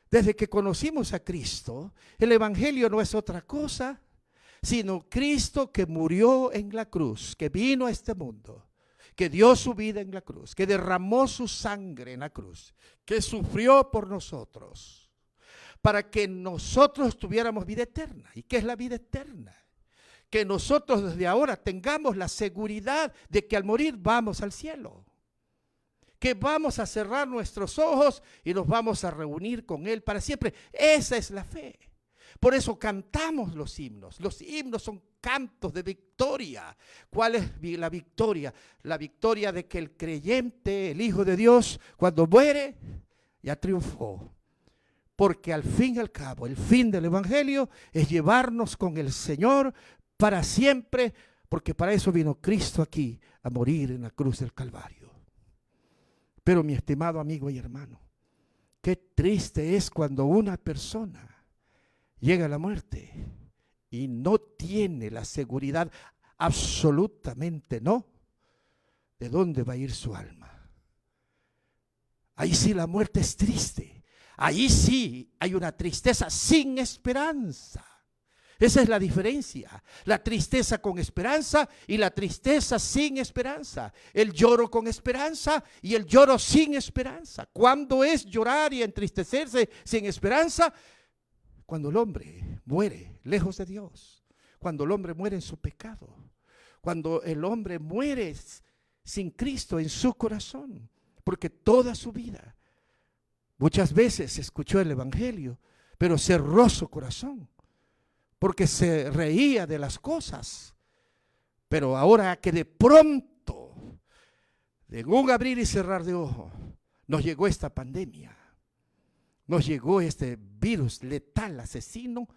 Desde que conocimos a Cristo, el evangelio no es otra cosa sino Cristo que murió en la cruz, que vino a este mundo, que dio su vida en la cruz, que derramó su sangre en la cruz, que sufrió por nosotros, para que nosotros tuviéramos vida eterna. ¿Y qué es la vida eterna? Que nosotros desde ahora tengamos la seguridad de que al morir vamos al cielo, que vamos a cerrar nuestros ojos y nos vamos a reunir con Él para siempre. Esa es la fe. Por eso cantamos los himnos. Los himnos son cantos de victoria. ¿Cuál es la victoria? La victoria de que el creyente, el Hijo de Dios, cuando muere, ya triunfó. Porque al fin y al cabo, el fin del evangelio es llevarnos con el Señor para siempre, porque para eso vino Cristo aquí, a morir en la cruz del Calvario. Pero mi estimado amigo y hermano, qué triste es cuando una persona llega a la muerte y no tiene la seguridad, absolutamente no, de dónde va a ir su alma. Ahí sí la muerte es triste. Ahí sí hay una tristeza sin esperanza. Esa es la diferencia. La tristeza con esperanza y la tristeza sin esperanza. El lloro con esperanza y el lloro sin esperanza. ¿Cuándo es llorar y entristecerse sin esperanza? Cuando el hombre muere lejos de Dios, cuando el hombre muere en su pecado, cuando el hombre muere sin Cristo en su corazón, porque toda su vida, muchas veces escuchó el evangelio, pero cerró su corazón, porque se reía de las cosas, pero ahora que de pronto, en un abrir y cerrar de ojos, nos llegó esta pandemia, nos llegó este virus letal, asesino,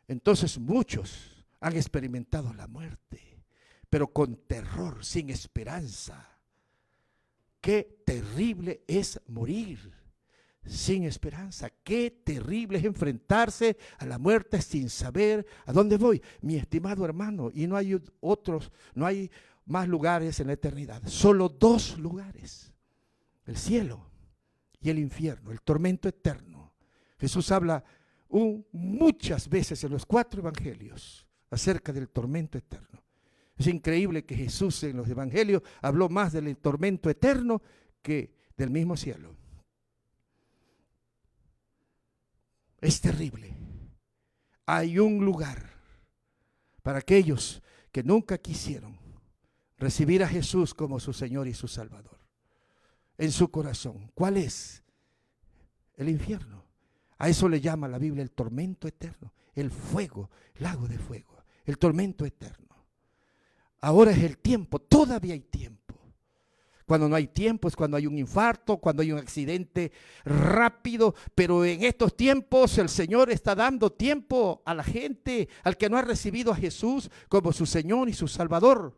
entonces muchos han experimentado la muerte, pero con terror, sin esperanza. Qué terrible es morir sin esperanza, qué terrible es enfrentarse a la muerte sin saber a dónde voy. Mi estimado hermano, y no hay otros, no hay más lugares en la eternidad, solo dos lugares, el cielo y el infierno, el tormento eterno. Jesús habla muchas veces en los 4 evangelios acerca del tormento eterno. Es increíble que Jesús en los evangelios habló más del tormento eterno que del mismo cielo. Es terrible. Hay un lugar para aquellos que nunca quisieron recibir a Jesús como su Señor y su Salvador en su corazón. ¿Cuál es? El infierno. A eso le llama la Biblia el tormento eterno, el fuego, lago de fuego, el tormento eterno. Ahora es el tiempo, todavía hay tiempo. Cuando no hay tiempo es cuando hay un infarto, cuando hay un accidente rápido, pero en estos tiempos el Señor está dando tiempo a la gente, al que no ha recibido a Jesús como su Señor y su Salvador,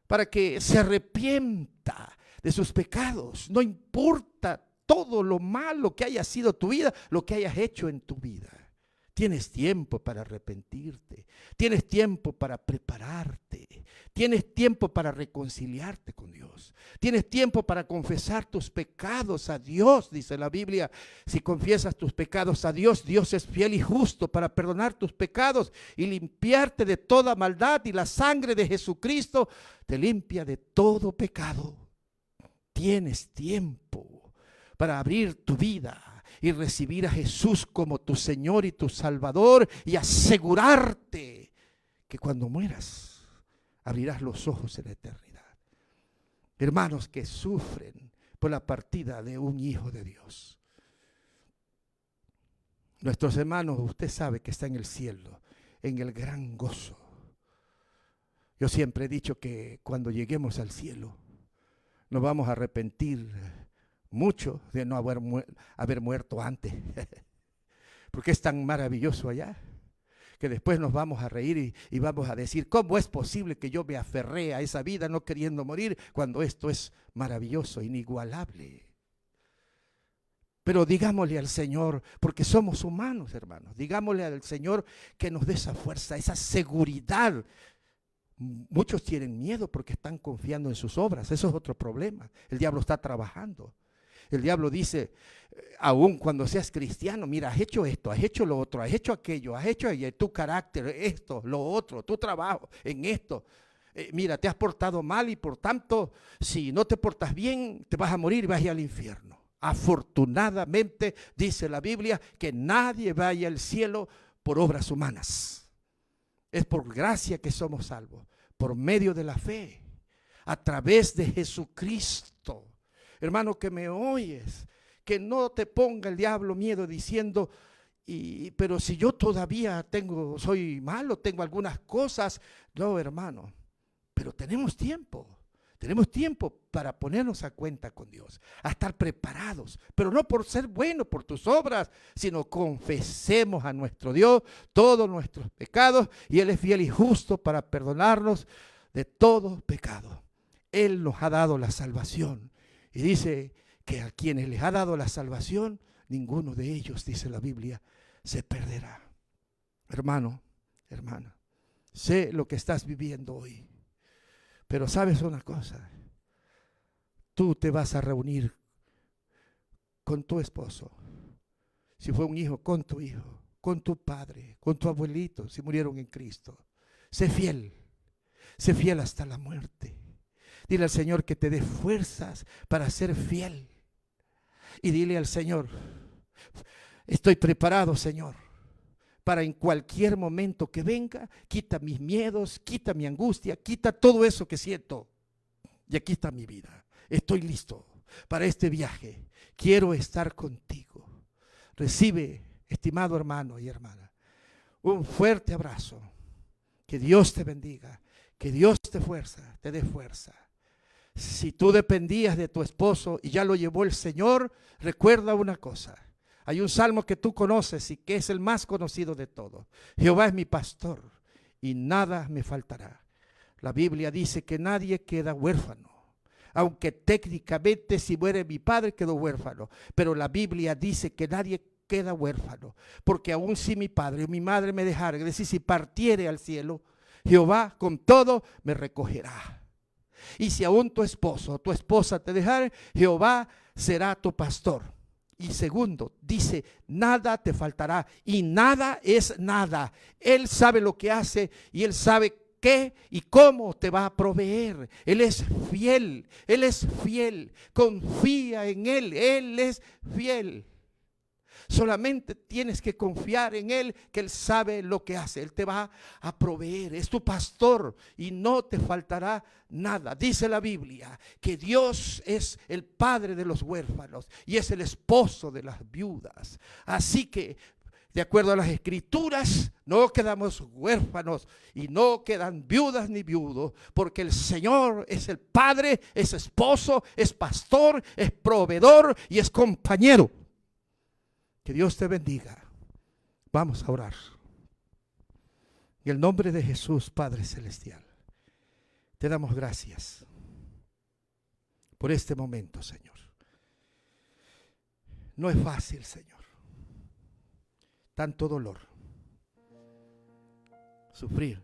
para que se arrepienta de sus pecados. No importa todo lo malo que haya sido tu vida, lo que hayas hecho en tu vida. Tienes tiempo para arrepentirte, tienes tiempo para prepararte, tienes tiempo para reconciliarte con Dios, tienes tiempo para confesar tus pecados a Dios, dice la Biblia. Si confiesas tus pecados a Dios, Dios es fiel y justo para perdonar tus pecados y limpiarte de toda maldad, y la sangre de Jesucristo te limpia de todo pecado. Tienes tiempo para abrir tu vida y recibir a Jesús como tu Señor y tu Salvador, y asegurarte que cuando mueras abrirás los ojos en la eternidad. Hermanos que sufren por la partida de un hijo de Dios. Nuestros hermanos, usted sabe que está en el cielo, en el gran gozo. Yo siempre he dicho que cuando lleguemos al cielo, nos vamos a arrepentir mucho de no haber muerto antes. Porque es tan maravilloso allá, que después nos vamos a reír y vamos a decir, ¿cómo es posible que yo me aferré a esa vida no queriendo morir cuando esto es maravilloso, inigualable? Pero digámosle al Señor, porque somos humanos, hermanos, digámosle al Señor que nos dé esa fuerza, esa seguridad. Muchos tienen miedo porque están confiando en sus obras, eso es otro problema. El diablo está trabajando. El diablo dice, aún cuando seas cristiano, mira, has hecho esto, has hecho lo otro, has hecho aquello, has hecho tu carácter, esto, lo otro, tu trabajo en esto. Mira, te has portado mal y por tanto, si no te portas bien, te vas a morir y vas a ir al infierno. Afortunadamente, dice la Biblia, que nadie vaya al cielo por obras humanas. Es por gracia que somos salvos, por medio de la fe, a través de Jesucristo. Hermano que me oyes, que no te ponga el diablo miedo diciendo, pero si yo todavía soy malo, tengo algunas cosas. No, hermano, pero tenemos tiempo para ponernos a cuenta con Dios, a estar preparados, pero no por ser buenos, por tus obras, sino confesemos a nuestro Dios todos nuestros pecados y Él es fiel y justo para perdonarnos de todo pecado. Él nos ha dado la salvación. Y dice que a quienes les ha dado la salvación, ninguno de ellos, dice la Biblia, se perderá. Hermano, hermana, sé lo que estás viviendo hoy, pero sabes una cosa, tú te vas a reunir con tu esposo, si fue un hijo, con tu hijo, con tu padre, con tu abuelito, si murieron en Cristo. Sé fiel hasta la muerte. Dile al Señor que te dé fuerzas para ser fiel. Y dile al Señor, estoy preparado, Señor, para en cualquier momento que venga, quita mis miedos, quita mi angustia, quita todo eso que siento. Y aquí está mi vida. Estoy listo para este viaje. Quiero estar contigo. Recibe, estimado hermano y hermana, un fuerte abrazo. Que Dios te bendiga. Que Dios te dé fuerza. Si tú dependías de tu esposo y ya lo llevó el Señor, recuerda una cosa. Hay un salmo que tú conoces y que es el más conocido de todos. Jehová es mi pastor y nada me faltará. La Biblia dice que nadie queda huérfano. Aunque técnicamente si muere mi padre quedó huérfano. Pero la Biblia dice que nadie queda huérfano. Porque aun si mi padre o mi madre me dejara, es decir, si partiere al cielo, Jehová con todo me recogerá. Y si aún tu esposo o tu esposa te dejare, Jehová será tu pastor. Y segundo, dice, nada te faltará. Y nada es nada. Él sabe lo que hace y Él sabe qué y cómo te va a proveer. Él es fiel. Él es fiel. Confía en Él. Él es fiel. Solamente tienes que confiar en Él, que Él sabe lo que hace. Él te va a proveer. Es tu pastor y no te faltará nada. Dice la Biblia que Dios es el padre de los huérfanos y es el esposo de las viudas. Así que, de acuerdo a las Escrituras, no quedamos huérfanos y no quedan viudas ni viudos, porque el Señor es el Padre, es esposo, es pastor, es proveedor y es compañero. Que Dios te bendiga. Vamos a orar. En el nombre de Jesús, Padre Celestial, te damos gracias por este momento, Señor. No es fácil, Señor. Tanto dolor, sufrir,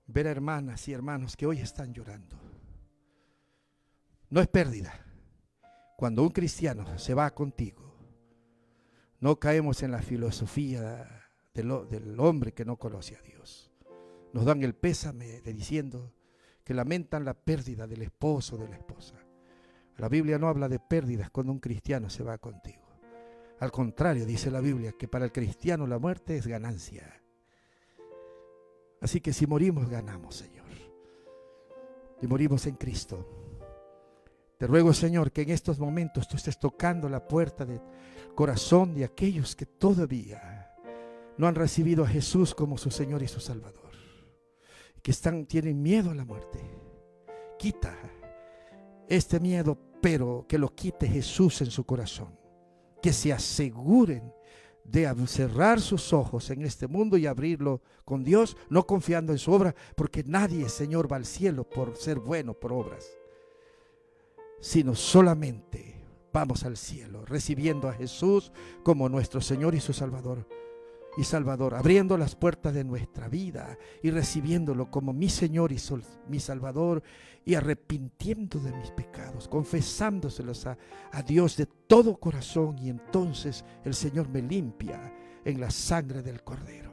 ver a hermanas y hermanos que hoy están llorando. No es pérdida. Cuando un cristiano se va contigo, no caemos en la filosofía del hombre que no conoce a Dios. Nos dan el pésame diciendo que lamentan la pérdida del esposo o de la esposa. La Biblia no habla de pérdidas cuando un cristiano se va contigo. Al contrario, dice la Biblia que para el cristiano la muerte es ganancia. Así que si morimos, ganamos, Señor. y morimos en Cristo. Te ruego, Señor, que en estos momentos tú estés tocando la puerta del corazón de aquellos que todavía no han recibido a Jesús como su Señor y su Salvador, que tienen miedo a la muerte. Quita este miedo, pero que lo quite Jesús en su corazón. Que se aseguren de cerrar sus ojos en este mundo y abrirlo con Dios, no confiando en su obra, porque nadie, Señor, va al cielo por ser bueno, por obras, sino solamente vamos al cielo recibiendo a Jesús como nuestro Señor y su Salvador. Abriendo las puertas de nuestra vida y recibiéndolo como mi Señor y mi Salvador, y arrepintiendo de mis pecados, confesándoselos a Dios de todo corazón, y entonces el Señor me limpia en la sangre del Cordero.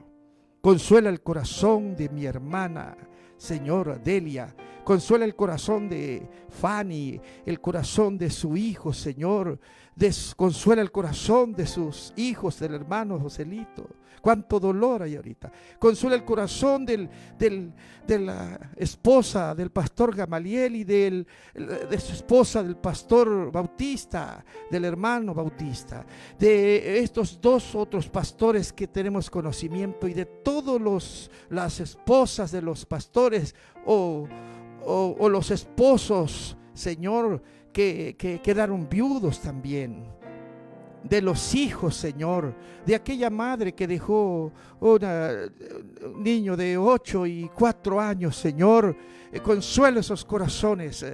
Consuela el corazón de mi hermana, Señor, Delia. Consuela el corazón de Fanny, el corazón de su hijo, Señor. Consuela el corazón de sus hijos, del hermano Joselito. Cuánto dolor hay ahorita. Consuela el corazón de la esposa del pastor Gamaliel y de su esposa del pastor Bautista, del hermano Bautista, de estos dos otros pastores que tenemos conocimiento, y de todas las esposas de los pastores o los esposos, Señor, que quedaron viudos también. De los hijos, Señor, de aquella madre que dejó un niño de 8 y 4 años, Señor. Consuela esos corazones.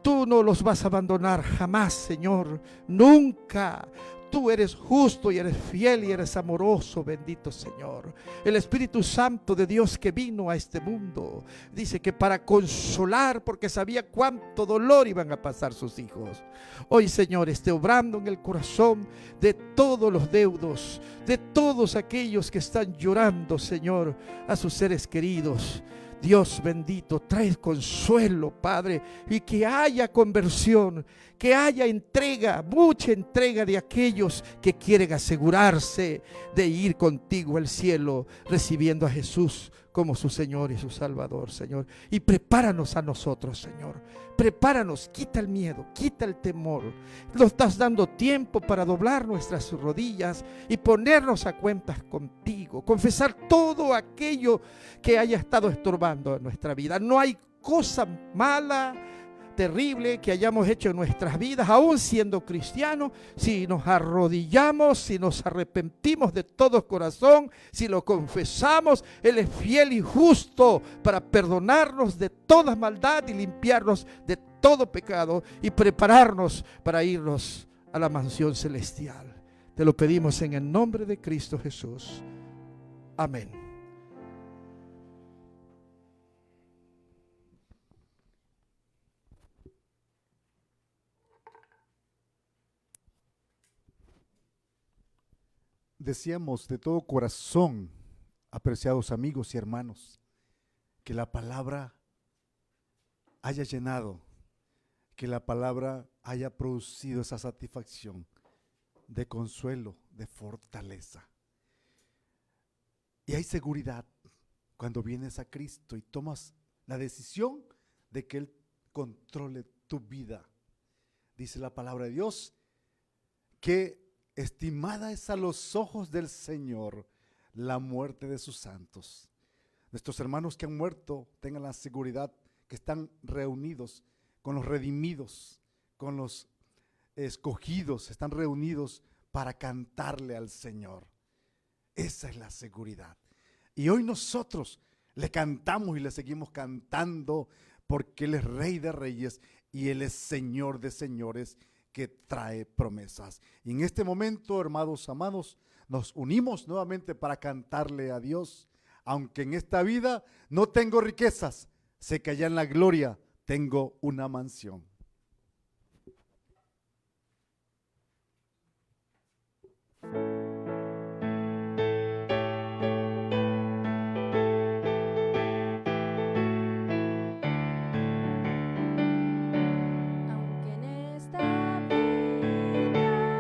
Tú no los vas a abandonar jamás, Señor, nunca. Tú eres justo y eres fiel y eres amoroso, bendito Señor. El Espíritu Santo de Dios que vino a este mundo, dice que para consolar, porque sabía cuánto dolor iban a pasar sus hijos. Hoy, Señor, esté obrando en el corazón de todos los deudos, de todos aquellos que están llorando, Señor, a sus seres queridos. Dios bendito, trae consuelo, Padre, y que haya conversión, que haya entrega, mucha entrega de aquellos que quieren asegurarse de ir contigo al cielo, recibiendo a Jesús como su Señor y su Salvador, Señor. Y prepáranos a nosotros, Señor. Prepáranos, quita el miedo, quita el temor. Nos estás dando tiempo para doblar nuestras rodillas y ponernos a cuentas contigo, confesar todo aquello que haya estado estorbando en nuestra vida. No hay cosa mala, terrible que hayamos hecho en nuestras vidas, aún siendo cristianos. Si nos arrodillamos, si nos arrepentimos de todo corazón, si lo confesamos, Él es fiel y justo para perdonarnos de toda maldad y limpiarnos de todo pecado y prepararnos para irnos a la mansión celestial. Te lo pedimos en el nombre de Cristo Jesús. Amén. Deseamos de todo corazón, apreciados amigos y hermanos, que la palabra haya llenado, que la palabra haya producido esa satisfacción de consuelo, de fortaleza. Y hay seguridad cuando vienes a Cristo y tomas la decisión de que Él controle tu vida. Dice la palabra de Dios que estimada es a los ojos del Señor la muerte de sus santos. Nuestros hermanos que han muerto tengan la seguridad que están reunidos con los redimidos, con los escogidos, están reunidos para cantarle al Señor. Esa es la seguridad. Y hoy nosotros le cantamos y le seguimos cantando porque Él es Rey de Reyes y Él es Señor de Señores, que trae promesas. Y en este momento, hermanos amados, nos unimos nuevamente para cantarle a Dios. Aunque en esta vida no tengo riquezas, sé que allá en la gloria tengo una mansión. Aunque en esta vida no tengo riquezas, sé que ya en la gloria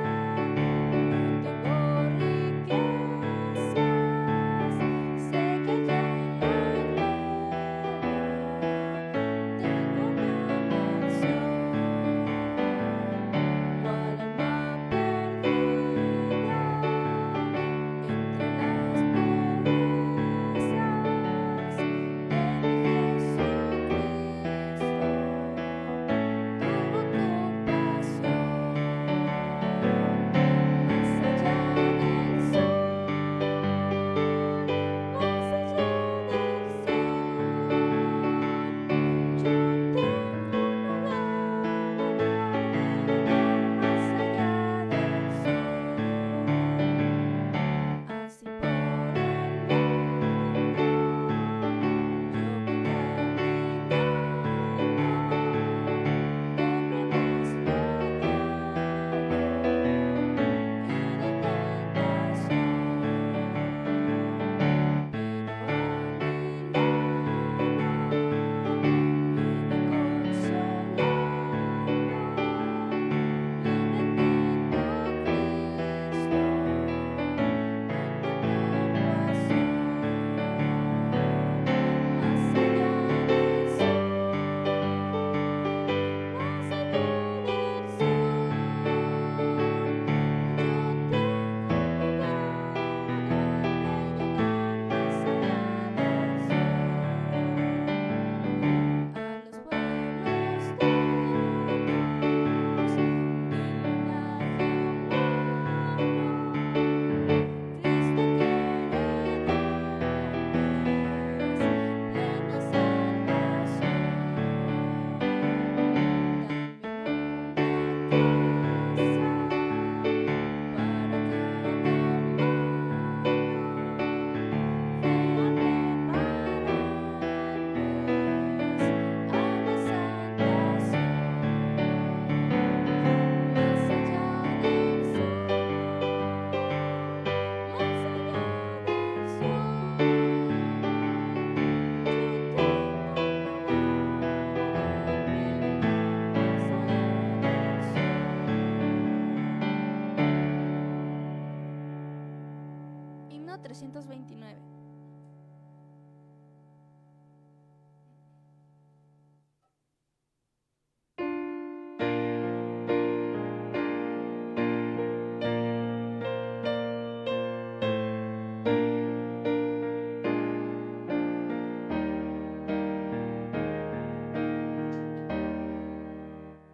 número 329.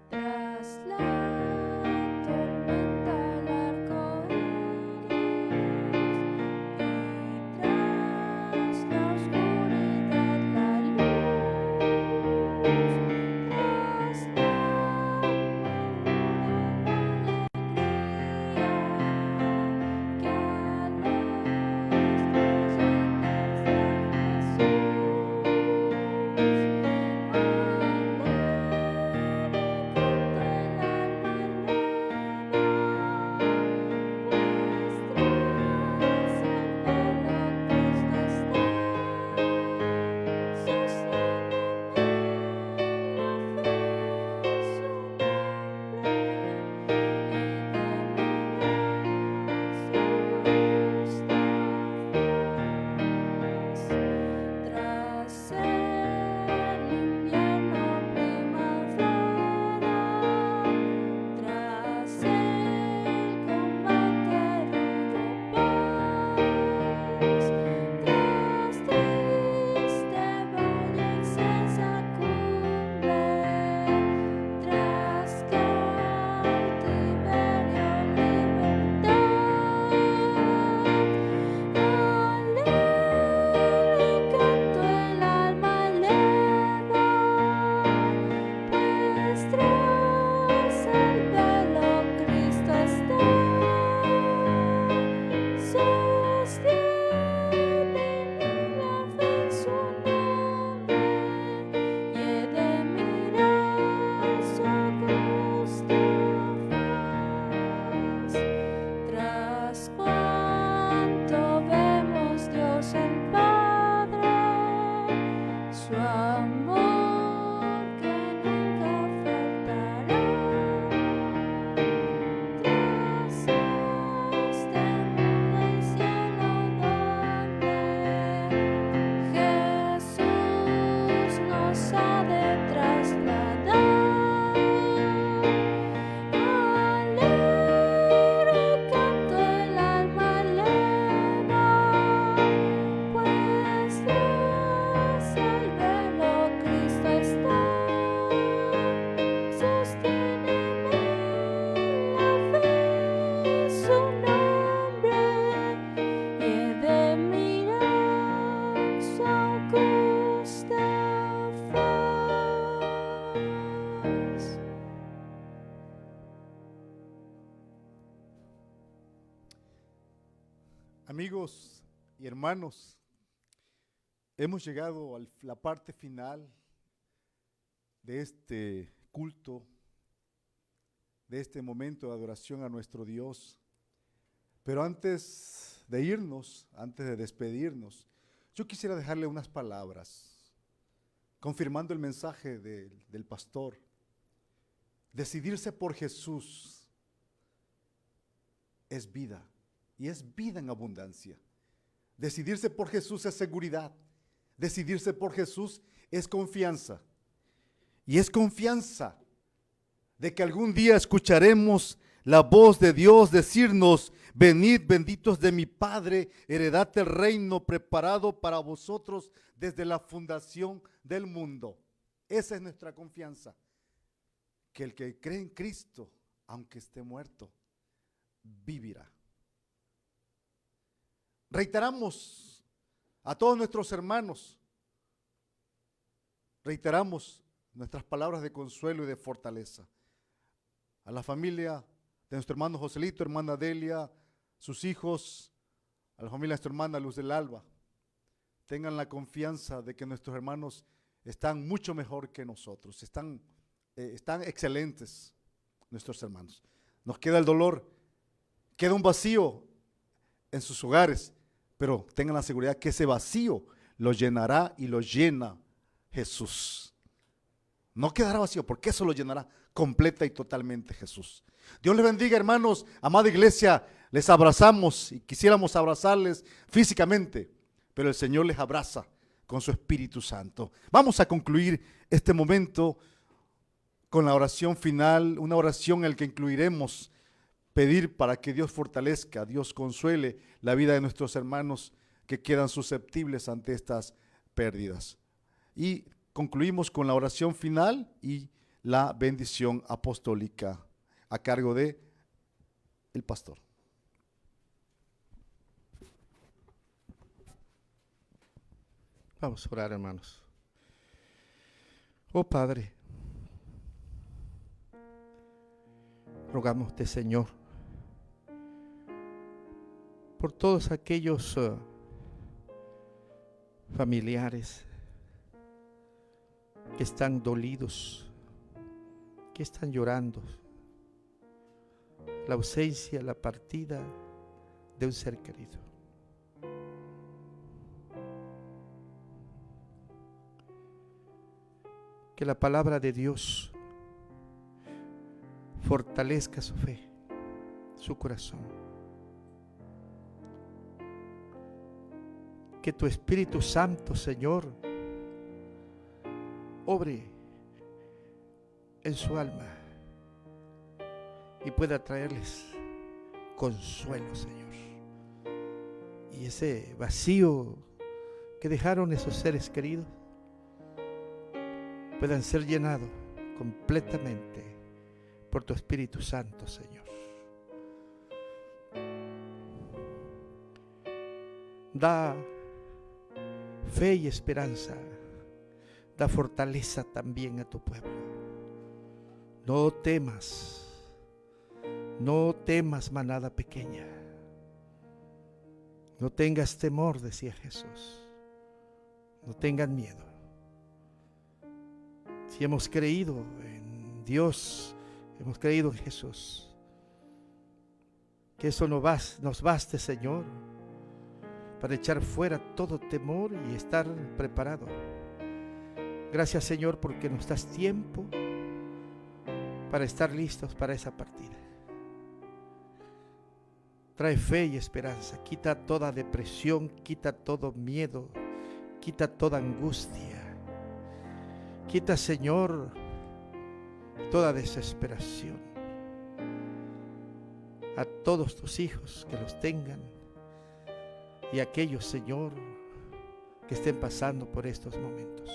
Tras la tormenta el arco iris, y tras la oscuridad la luz, tras la alegría que a los tras el invierno primavera, tras el combate rudo paz, tras triste valle incensa cumbre, tras cautiverio libertad. Alegre canto el alma eleva, pues tras el velo Cristo está. Sostiene la fe en su nombre, y he de mirar su augusta faz. Tras cuanto vemos Dios el Padre, su amor que nunca faltará. Tras este mundo y cielo donde Jesús nos ha de trasladar. Alegre canto el alma eleva, pues tras el velo Cristo está. Sosténeme la fe en su nombre, y he de mirar su augusta faz. Amigos y hermanos, hemos llegado a la parte final de este culto, de este momento de adoración a nuestro Dios. Pero antes de irnos, antes de despedirnos, yo quisiera dejarle unas palabras, confirmando el mensaje del pastor. Decidirse por Jesús es vida, y es vida en abundancia. Decidirse por Jesús es seguridad. Decidirse por Jesús es confianza. Y es confianza de que algún día escucharemos la voz de Dios decirnos: venid benditos de mi Padre, heredad el reino preparado para vosotros desde la fundación del mundo. Esa es nuestra confianza, que el que cree en Cristo, aunque esté muerto, vivirá. Reiteramos a todos nuestros hermanos, reiteramos nuestras palabras de consuelo y de fortaleza. A la familia de nuestro hermano Joselito, hermana Delia, sus hijos, a la familia de nuestra hermana Luz del Alba, tengan la confianza de que nuestros hermanos están mucho mejor que nosotros, están excelentes nuestros hermanos. Nos queda el dolor, queda un vacío en sus hogares, pero tengan la seguridad que ese vacío lo llenará y lo llena Jesús. No quedará vacío, porque eso lo llenará completa y totalmente Jesús. Dios les bendiga, hermanos, amada iglesia. les abrazamos y quisiéramos abrazarles físicamente, pero el Señor les abraza con su Espíritu Santo. Vamos a concluir este momento con la oración final, una oración en la que incluiremos pedir para que Dios fortalezca, Dios consuele la vida de nuestros hermanos que quedan susceptibles ante estas pérdidas. Y concluimos con la oración final y la bendición apostólica a cargo de el pastor. Vamos a orar, hermanos. Oh Padre, rogámoste, Señor, por todos aquellos familiares que están dolidos, que están llorando la ausencia, la partida de un ser querido. Que la palabra de Dios fortalezca su fe, su corazón. Que tu Espíritu Santo, Señor, obre en su alma y pueda traerles consuelo, Señor. Y ese vacío que dejaron esos seres queridos puedan ser llenados completamente por tu Espíritu Santo, Señor. Da fe y esperanza, da fortaleza también a tu pueblo. No temas, manada pequeña. No tengas temor, decía Jesús. No tengan miedo. Si hemos creído en Dios, hemos creído en Jesús, que eso nos baste, Señor, para echar fuera todo temor y estar preparado. Gracias, Señor, porque nos das tiempo para estar listos para esa partida. Trae fe y esperanza, quita toda depresión, quita todo miedo, quita toda angustia. Quita, Señor, toda desesperación. A todos tus hijos que los tengan y aquellos, Señor, que estén pasando por estos momentos.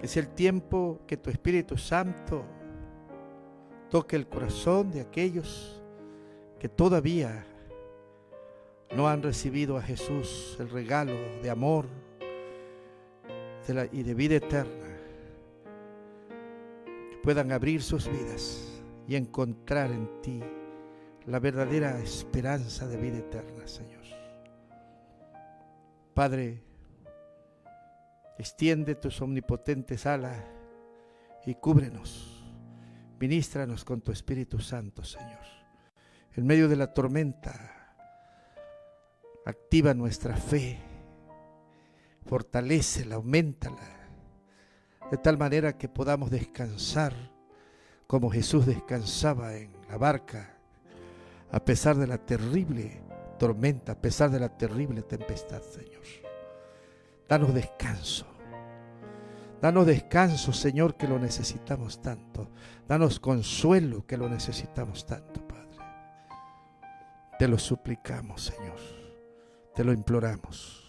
Que sea el tiempo que tu Espíritu Santo toque el corazón de aquellos que todavía no han recibido a Jesús, el regalo de amor y de vida eterna, que puedan abrir sus vidas y encontrar en ti la verdadera esperanza de vida eterna, Señor. Padre, extiende tus omnipotentes alas y cúbrenos, ministranos con tu Espíritu Santo, Señor. En medio de la tormenta, activa nuestra fe, fortalécela, auméntala, de tal manera que podamos descansar como Jesús descansaba en la barca, a pesar de la terrible tormenta, a pesar de la terrible tempestad, Señor. Danos descanso, Señor, que lo necesitamos tanto. Danos consuelo, que lo necesitamos tanto, Padre. Te lo suplicamos, Señor, te lo imploramos.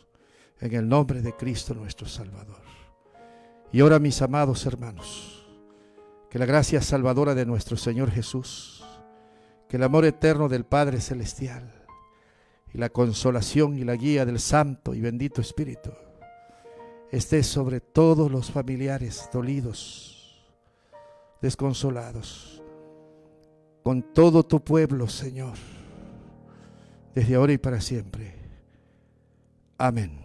En el nombre de Cristo nuestro Salvador. Y ahora, mis amados hermanos, que la gracia salvadora de nuestro Señor Jesús, que el amor eterno del Padre Celestial y la consolación y la guía del Santo y bendito Espíritu esté sobre todos los familiares dolidos, desconsolados, con todo tu pueblo, Señor, desde ahora y para siempre. Amén.